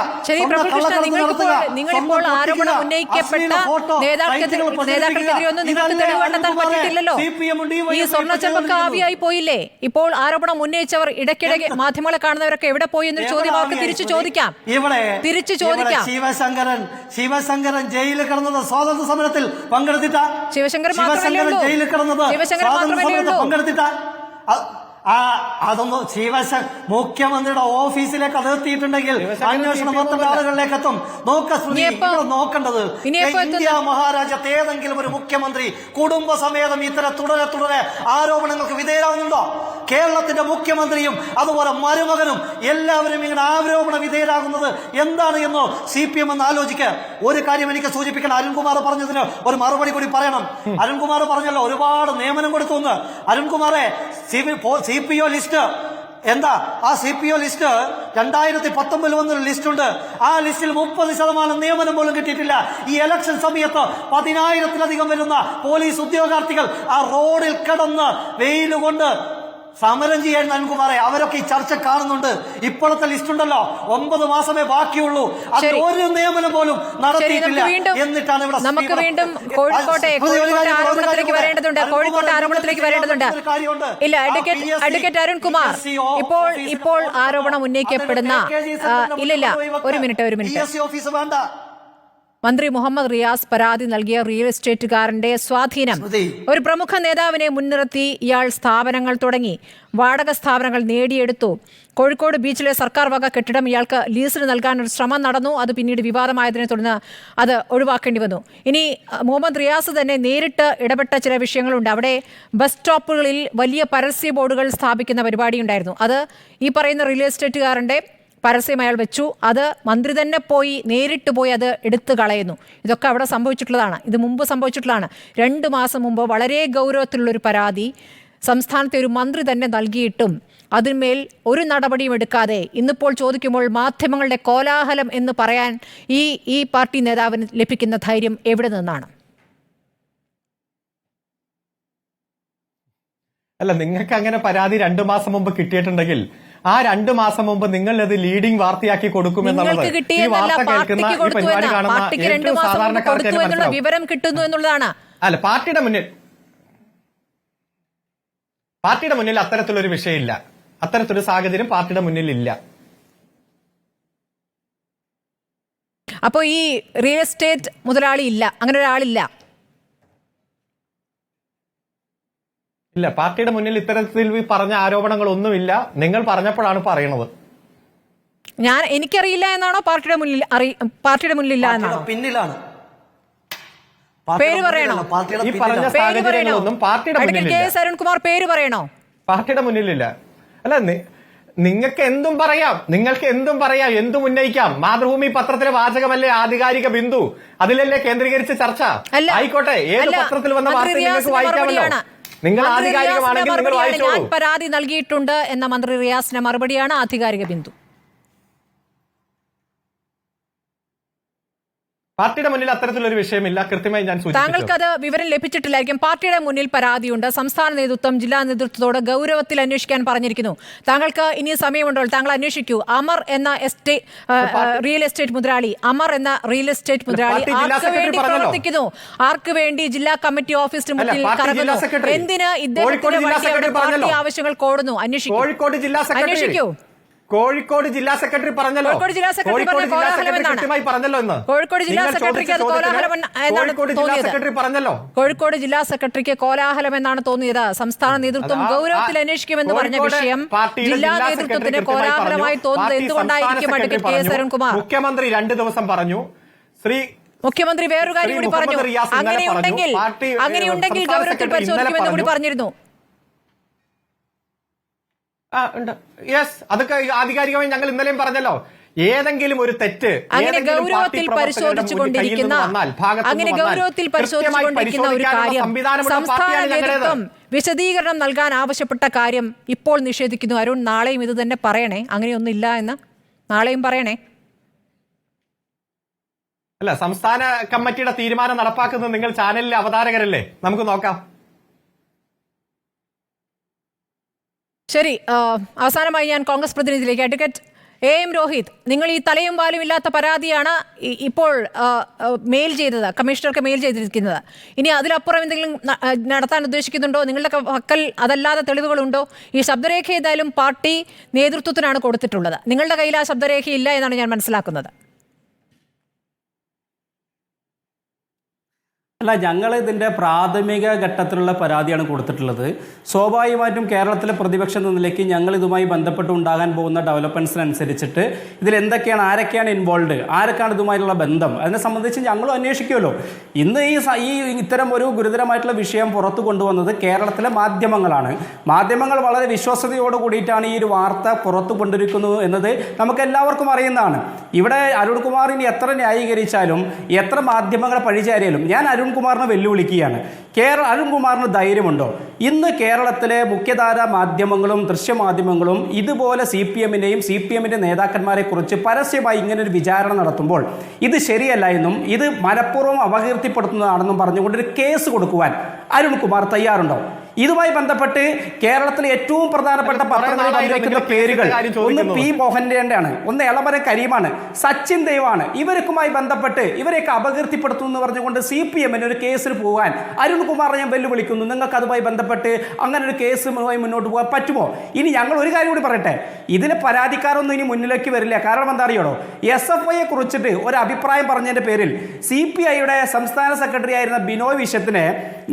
ഈ സ്വർണ്ണച്ചെമ്പൊക്കെ ആവിയായി പോയില്ലേ? ഇപ്പോൾ ആരോപണം ഉന്നയിച്ചവർ ഇടയ്ക്കിടെ മാധ്യമങ്ങളെ കാണുന്നവരൊക്കെ എവിടെ പോയി എന്നൊരു ചോദ്യം അവർക്ക് തിരിച്ചു ചോദിക്കാം. ശിവശങ്കരൻ ജയിലിൽ കിടന്നത് സ്വാതന്ത്ര്യ സമരത്തിൽ പങ്കെടുത്തിട്ട. ശിവശങ്കരൻ ജയിലിൽ കിടന്നത് സ്വാതന്ത്ര്യ സമരത്തിൽ പങ്കെടുത്തിട്ട. അതൊന്നും മുഖ്യമന്ത്രിയുടെ ഓഫീസിലേക്ക് അത് എത്തിയിട്ടുണ്ടെങ്കിൽ അന്വേഷണം മൊത്തം ആളുകളിലേക്ക് എത്തും. നോക്കേണ്ടത് ഇന്ത്യ മഹാരാജ്യത്ത് ഏതെങ്കിലും ഒരു മുഖ്യമന്ത്രി കുടുംബസമേതം ഇത്തരം തുടരെ ആരോപണങ്ങൾക്ക് വിധേയരാകുന്നുണ്ടോ? കേരളത്തിന്റെ മുഖ്യമന്ത്രിയും അതുപോലെ മരുമകനും എല്ലാവരും ഇങ്ങനെ ആരോപണ വിധേയരാകുന്നത് എന്താണ് എന്ന് CPM എന്ന് ആലോചിക്കുക. ഒരു കാര്യം എനിക്ക് സൂചിപ്പിക്കണം. അരുൺകുമാർ പറഞ്ഞതിന് ഒരു മറുപടി കൂടി പറയണം. അരുൺകുമാർ പറഞ്ഞല്ലോ ഒരുപാട് നിയമനം കൊടുത്തു എന്ന്. അരുൺകുമാറെ, CPO ലിസ്റ്റ് എന്താ? ആ CPO ലിസ്റ്റ് 2019 വന്നൊരു ലിസ്റ്റ് ഉണ്ട്. ആ ലിസ്റ്റിൽ 30% നിയമനം പോലും കിട്ടിയിട്ടില്ല. ഈ ഇലക്ഷൻ സമയത്ത് 10,000-ലധികം വരുന്ന പോലീസ് ഉദ്യോഗാർത്ഥികൾ ആ റോഡിൽ കിടന്ന് വെയിലുകൊണ്ട് സമരം ചെയ്യാൻ അരുൺകുമാറെ, അവരൊക്കെ ഈ ചർച്ച കാണുന്നുണ്ട്. ഇപ്പോഴത്തെ ലിസ്റ്റ് ഉണ്ടല്ലോ, 9 മാസമേ ബാക്കിയുള്ളൂ. അത് ഒരു നിയമനം പോലും നടത്തിയിട്ടില്ല. എന്നിട്ടാണ് ഇവിടെ നമുക്ക് വീണ്ടും കോഴിക്കോട്ടെ ആരോപണത്തിലേക്ക് വരേണ്ടതുണ്ട്. ഇല്ല, അഡ്വക്കേറ്റ് അരുൺകുമാർ, ഇപ്പോൾ ആരോപണം ഉന്നയിക്കപ്പെടുന്ന ഇല്ല ഒരു മിനിറ്റ് ഓഫീസ് വേണ്ട. മന്ത്രി മുഹമ്മദ് റിയാസ് പരാതി നൽകിയ റിയൽ എസ്റ്റേറ്റുകാരന്റെ സ്വാധീനം, ഒരു പ്രമുഖ നേതാവിനെ മുൻനിർത്തി ഇയാൾ സ്ഥാപനങ്ങൾ തുടങ്ങി, വാടക സ്ഥാപനങ്ങൾ നേടിയെടുത്തു. കോഴിക്കോട് ബീച്ചിലെ സർക്കാർ വക കെട്ടിടം ഇയാൾക്ക് ലീസിന് നൽകാൻ ഒരു ശ്രമം നടന്നു. അത് പിന്നീട് വിവാദമായതിനെ തുടർന്ന് അത് ഒഴിവാക്കേണ്ടി വന്നു. ഇനി മുഹമ്മദ് റിയാസ് തന്നെ നേരിട്ട് ഇടപെട്ട ചില വിഷയങ്ങളുണ്ട്. അവിടെ ബസ് സ്റ്റോപ്പുകളിൽ വലിയ പരസ്യ ബോർഡുകൾ സ്ഥാപിക്കുന്ന പരിപാടി ഉണ്ടായിരുന്നു. അത് ഈ പറയുന്ന റിയൽ എസ്റ്റേറ്റുകാരന്റെ പരസ്യം അയാൾ വെച്ചു. അത് മന്ത്രി തന്നെ നേരിട്ട് പോയി അത് എടുത്തു കളയുന്നു. ഇതൊക്കെ അവിടെ സംഭവിച്ചിട്ടുള്ളതാണ്. ഇത് മുമ്പ് സംഭവിച്ചിട്ടുള്ളതാണ്. 2 മാസം മുമ്പ് വളരെ ഗൗരവത്തിലുള്ളൊരു പരാതി സംസ്ഥാനത്തെ ഒരു മന്ത്രി തന്നെ നൽകിയിട്ടും അതിന്മേൽ ഒരു നടപടിയും എടുക്കാതെ ഇന്നിപ്പോൾ ചോദിക്കുമ്പോൾ മാധ്യമങ്ങളുടെ കോലാഹലം എന്ന് പറയാൻ ഈ പാർട്ടി നേതാവിന് ലഭിക്കുന്ന ധൈര്യം എവിടെ നിന്നാണ്? അല്ല, നിങ്ങൾക്ക് അങ്ങനെ പരാതി 2 മാസം മുമ്പ് കിട്ടിയിട്ടുണ്ടെങ്കിൽ ആ 2 മാസം മുമ്പ് നിങ്ങൾ അത് ലീഡിംഗ് വാർത്തയാക്കി കൊടുക്കുമെന്നുള്ളത് ഈ വാർത്ത കേൾക്കുന്ന ഈ പരിപാടി കാണുന്ന ഏറ്റവും സാധാരണക്കാർക്ക് വിവരം കിട്ടുന്നു എന്നുള്ളതാണ്. അല്ല, പാർട്ടിയുടെ മുന്നിൽ അത്തരത്തിലൊരു വിഷയമില്ല. അത്തരത്തിലൊരു സാഹചര്യം പാർട്ടിയുടെ മുന്നിൽ ഇല്ല. അപ്പോൾ ഈ റിയൽ എസ്റ്റേറ്റ് മുതലാളി ഇല്ല, അങ്ങനെ ഒരാളില്ല. ഇല്ല, പാർട്ടിയുടെ മുന്നിൽ ഇത്തരത്തിൽ പറഞ്ഞ ആരോപണങ്ങളൊന്നുമില്ല. നിങ്ങൾ പറഞ്ഞപ്പോഴാണ് പറയണത്. എനിക്കറിയില്ല എന്നാണോ പാർട്ടിയുടെ മുന്നിൽ ഇല്ല എന്നാണോ? പിന്നിലാണ്. പേര് പറയണോ? ഈ പറഞ്ഞ സാഹചര്യങ്ങളൊന്നും പാർട്ടിയുടെ മുന്നിലില്ല. കെ. അരുൺകുമാർ പേര് പറയണോ? പാർട്ടിയുടെ മുന്നിലില്ല. അല്ല, നിങ്ങൾക്ക് എന്തും പറയാം, എന്തും ഉന്നയിക്കാം. മാതൃഭൂമി പത്രത്തിലെ വാചകമല്ലേ ആധികാരിക ബിന്ദു? അതിലല്ലേ കേന്ദ്രീകരിച്ച് ചർച്ച? ആയിക്കോട്ടെ, ഏത് പത്രത്തിൽ വന്ന വാർത്ത നിങ്ങൾക്ക് വായിക്കാമല്ലോ. നിങ്ങൾ ആധികാരികമാണെങ്കിൽ നിങ്ങൾ വായിച്ചോളൂ. ഞാൻ പരാതി നൽകിയിട്ടുണ്ട് എന്ന മന്ത്രി റിയാസിന്റെ മറുപടിയാണ് ആധികാരിക ബിന്ദു. പാർട്ടിയുടെ മുന്നിൽ അത്തരത്തിലൊരു വിഷയമില്ല. കൃത്യമായി ഞാൻ സൂചിപ്പിച്ചു. താങ്കൾക്ക് അത് വിവരം ലഭിച്ചിട്ടില്ലായിരിക്കും. പാർട്ടിയുടെ മുന്നിൽ പരാതിയുണ്ട്. സംസ്ഥാന നേതൃത്വം ജില്ലാ നേതൃത്വത്തോട് ഗൗരവത്തിൽ അന്വേഷിക്കാൻ പറഞ്ഞിരിക്കുന്നു. താങ്കൾക്ക് ഇനി സമയമുണ്ടോ? താങ്കൾ അന്വേഷിക്കൂ. അമർ എന്ന റിയൽ എസ്റ്റേറ്റ് മുതലാളി ആർക്ക് വേണ്ടി പ്രവർത്തിക്കുന്നു? ആർക്ക് വേണ്ടി ജില്ലാ കമ്മിറ്റി ഓഫീസിന് മുന്നിൽ കറങ്ങുന്നു? എന്തിന് ഇദ്ദേഹത്തിന്റെ പാർട്ടി ആവശ്യങ്ങൾ കോടുന്നു? അന്വേഷിക്കൂ. കോഴിക്കോട് ജില്ലാ സെക്രട്ടറി പറഞ്ഞല്ലോ. കൃത്യമായി പറഞ്ഞല്ലോ എന്ന്. കോഴിക്കോട് ജില്ലാ സെക്രട്ടറിക്ക് കോലാഹലം എന്നാണ് തോന്നിയത്. സംസ്ഥാന നേതൃത്വം ഗൗരവത്തിൽ അന്വേഷിക്കുമെന്ന് പറഞ്ഞ വിഷയം ജില്ലാ നേതൃത്വത്തിന് കോലാഹലമായി തോന്നുന്നത് എന്തുകൊണ്ടായിരിക്കും? Advocate K. എസ്. അരുൺകുമാർ മുഖ്യമന്ത്രി 2 ദിവസം പറഞ്ഞു. മുഖ്യമന്ത്രി വേറൊരു കാര്യം കൂടി പറഞ്ഞു. അങ്ങനെയുണ്ടെങ്കിൽ ഗൗരവത്തിൽ പരിശോധിക്കുമെന്ന് കൂടി പറഞ്ഞിരുന്നു. യെസ്, അതൊക്കെ ആധികാരികമായി ഞങ്ങൾ ഇന്നലെയും പറഞ്ഞല്ലോ. ഏതെങ്കിലും ഒരു തെറ്റ് അങ്ങനെ ഗൗരവത്തിൽ പരിശോധിച്ചുകൊണ്ടിരിക്കുന്ന ഒരു കാര്യം സംസ്ഥാന നേതൃത്വം വിശദീകരണം നൽകാൻ ആവശ്യപ്പെട്ട കാര്യം ഇപ്പോൾ നിഷേധിക്കുന്നു. അരുൺ, നാളെയും ഇത് തന്നെ പറയണേ. അങ്ങനെയൊന്നുമില്ല എന്ന് നാളെയും പറയണേ. അല്ല, സംസ്ഥാന കമ്മിറ്റിയുടെ തീരുമാനം നടപ്പാക്കുന്നത് നിങ്ങൾ ചാനലിലെ അവതാരകരല്ലേ? നമുക്ക് നോക്കാം. ശരി, അവസാനമായി ഞാൻ കോൺഗ്രസ് പ്രതിനിധിയിലേക്ക്. അഡ്വക്കേറ്റ് എം രോഹിത്, നിങ്ങൾ ഈ തലയും വാലും ഇല്ലാത്ത പരാതിയാണ് ഇപ്പോൾ മെയിൽ ചെയ്തത്, കമ്മീഷണർക്ക് മെയിൽ ചെയ്തിരിക്കുന്നത്. ഇനി അതിലപ്പുറം എന്തെങ്കിലും നടത്താൻ ഉദ്ദേശിക്കുന്നുണ്ടോ? നിങ്ങളുടെ പക്കൽ അതല്ലാതെ തെളിവുകളുണ്ടോ? ഈ ശബ്ദരേഖ ഏതായാലും പാർട്ടി നേതൃത്വത്തിനാണ് കൊടുത്തിട്ടുള്ളത്. നിങ്ങളുടെ കയ്യിൽ ആ ശബ്ദരേഖ ഇല്ല എന്നാണ് ഞാൻ മനസ്സിലാക്കുന്നത്. അല്ല, ഞങ്ങൾ ഇതിൻ്റെ പ്രാഥമിക ഘട്ടത്തിലുള്ള പരാതിയാണ് കൊടുത്തിട്ടുള്ളത്. സ്വാഭാവികമായിട്ടും കേരളത്തിലെ പ്രതിപക്ഷം എന്ന നിലയ്ക്ക് ഞങ്ങൾ ഇതുമായി ബന്ധപ്പെട്ട് ഉണ്ടാകാൻ പോകുന്ന ഡെവലപ്മെൻറ്റ്സിനനുസരിച്ചിട്ട് ഇതിലെന്തൊക്കെയാണ്, ആരൊക്കെയാണ് ഇൻവോൾവ്, ആരൊക്കെയാണ് ഇതുമായിട്ടുള്ള ബന്ധം, അതിനെ സംബന്ധിച്ച് ഞങ്ങളും അന്വേഷിക്കുമല്ലോ. ഇന്ന് ഈ ഇത്തരം ഒരു ഗുരുതരമായിട്ടുള്ള വിഷയം പുറത്തു കൊണ്ടുവന്നത് കേരളത്തിലെ മാധ്യമങ്ങളാണ്. മാധ്യമങ്ങൾ വളരെ വിശ്വസതയോട് കൂടിയിട്ടാണ് ഈ ഒരു വാർത്ത പുറത്തു കൊണ്ടിരിക്കുന്നത് എന്നത് നമുക്ക് എല്ലാവർക്കും അറിയുന്നതാണ്. ഇവിടെ അരുൺകുമാറിന് എത്ര ന്യായീകരിച്ചാലും എത്ര മാധ്യമങ്ങളെ പഴിചാരിയാലും ഞാൻ അരുൺകുമാറിനെ വെല്ലുവിളിക്കുകയാണ്. അരുൺകുമാറിന് ധൈര്യമുണ്ടോ? ഇന്ന് കേരളത്തിലെ മുഖ്യധാര മാധ്യമങ്ങളും ദൃശ്യമാധ്യമങ്ങളും ഇതുപോലെ CPM-നെയും CPM-ന്റെ നേതാക്കന്മാരെ കുറിച്ച് പരസ്യമായി ഇങ്ങനൊരു വിചാരണ നടത്തുമ്പോൾ ഇത് ശരിയല്ല എന്നും ഇത് മനഃപൂർവ്വം അപകീർത്തിപ്പെടുത്തുന്നതാണെന്നും പറഞ്ഞുകൊണ്ടൊരു കേസ് കൊടുക്കുവാൻ അരുൺകുമാർ തയ്യാറുണ്ടോ? ഇതുമായി ബന്ധപ്പെട്ട് കേരളത്തിലെ ഏറ്റവും പ്രധാനപ്പെട്ട പത്രങ്ങളിൽ വന്നിരിക്കുന്ന പേരുകൾ ഒന്ന് പി. മോഹൻലാലാണ്, ഒന്ന് എളമര കരീമാണ്, സച്ചിൻ ദേവാണ്. ഇവർക്കുമായി ബന്ധപ്പെട്ട് ഇവരെയൊക്കെ അപകീർത്തിപ്പെടുത്തുന്നു എന്ന് പറഞ്ഞുകൊണ്ട് CPM-ന് ഒരു കേസിൽ പോകാൻ അരുൺകുമാറിനെ ഞാൻ വെല്ലുവിളിക്കുന്നു. നിങ്ങൾക്ക് അതുമായി ബന്ധപ്പെട്ട് അങ്ങനെ ഒരു കേസുമായി മുന്നോട്ട് പോകാൻ പറ്റുമോ? ഇനി ഞങ്ങൾ ഒരു കാര്യം കൂടി പറയട്ടെ, ഇതിന് പരാതിക്കാരൊന്നും ഇനി മുന്നിലേക്ക് വരില്ല. കാരണം എന്താ അറിയണോ? SFIയെ കുറിച്ചിട്ട് ഒരു അഭിപ്രായം പറഞ്ഞതിന്റെ പേരിൽ CPI-യുടെ സംസ്ഥാന സെക്രട്ടറി ആയിരുന്ന ബിനോയ് വിശ്വത്തിനെ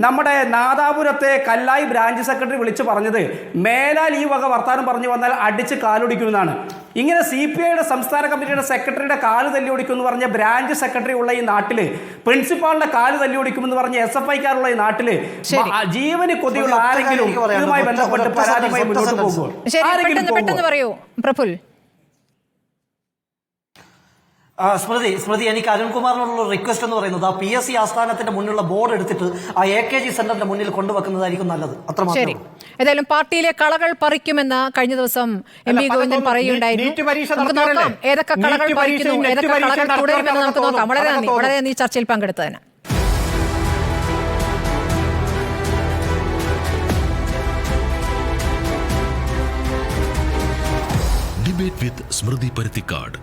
നമ്മുടെ നാദാപുരത്തെ കല്ലായി ബ്രാഞ്ച് സെക്രട്ടറി വിളിച്ചു പറഞ്ഞത് മേലാൽ ഈ വക വർത്താനം പറഞ്ഞു വന്നാൽ അടിച്ച് കാലൊടിക്കുന്നതാണ്. ഇങ്ങനെ CPI-യുടെ സംസ്ഥാന കമ്മിറ്റിയുടെ സെക്രട്ടറിയുടെ കാല് തല്ലിയൊടിക്കുമെന്ന് പറഞ്ഞ ബ്രാഞ്ച് സെക്രട്ടറി ഉള്ള ഈ നാട്ടില്, പ്രിൻസിപ്പാളിന്റെ കാല് തല്ലിയൊടിക്കുമെന്ന് പറഞ്ഞ SFI-ക്കാരുള്ള ഈ നാട്ടില് ജീവന് കൊതിയുള്ള ആരെങ്കിലും ഇതുമായി ബന്ധപ്പെട്ട് പരാതിയുമായി മുന്നോട്ട് പോകുമോ? പെട്ടെന്ന് പറയൂ പ്രഫുൽ. സ്മൃതി, എനിക്ക് അരുൺകുമാറിനോടുള്ള റിക്വസ്റ്റ് എന്ന് പറയുന്നത് ആ PSC ആസ്ഥാനത്തിന്റെ മുന്നിലുള്ള ബോർഡ് എടുത്തിട്ട് ആ AKG സെന്ററിന്റെ മുന്നിൽ കൊണ്ടുവെക്കുന്നതായിരിക്കും നല്ലത്. ശരി, ഏതായാലും പാർട്ടിയിലെ കളകൾ പറിക്കുമെന്ന് കഴിഞ്ഞ ദിവസം MP ഗോവിന്ദൻ പറയുകയുണ്ടായിരുന്നു. നമുക്ക് നോക്കാം ഏതൊക്കെ കളകൾ പറിക്കുന്നു, ഏതൊക്കെ കളകൾ തുടരുമെന്ന് നമുക്ക് നോക്കാം. വളരെ നന്ദി ചർച്ചയിൽ പങ്കെടുത്തതിന്. ഡിബേറ്റ് വിത്ത് സ്മൃതി പരുത്തിക്കാട്.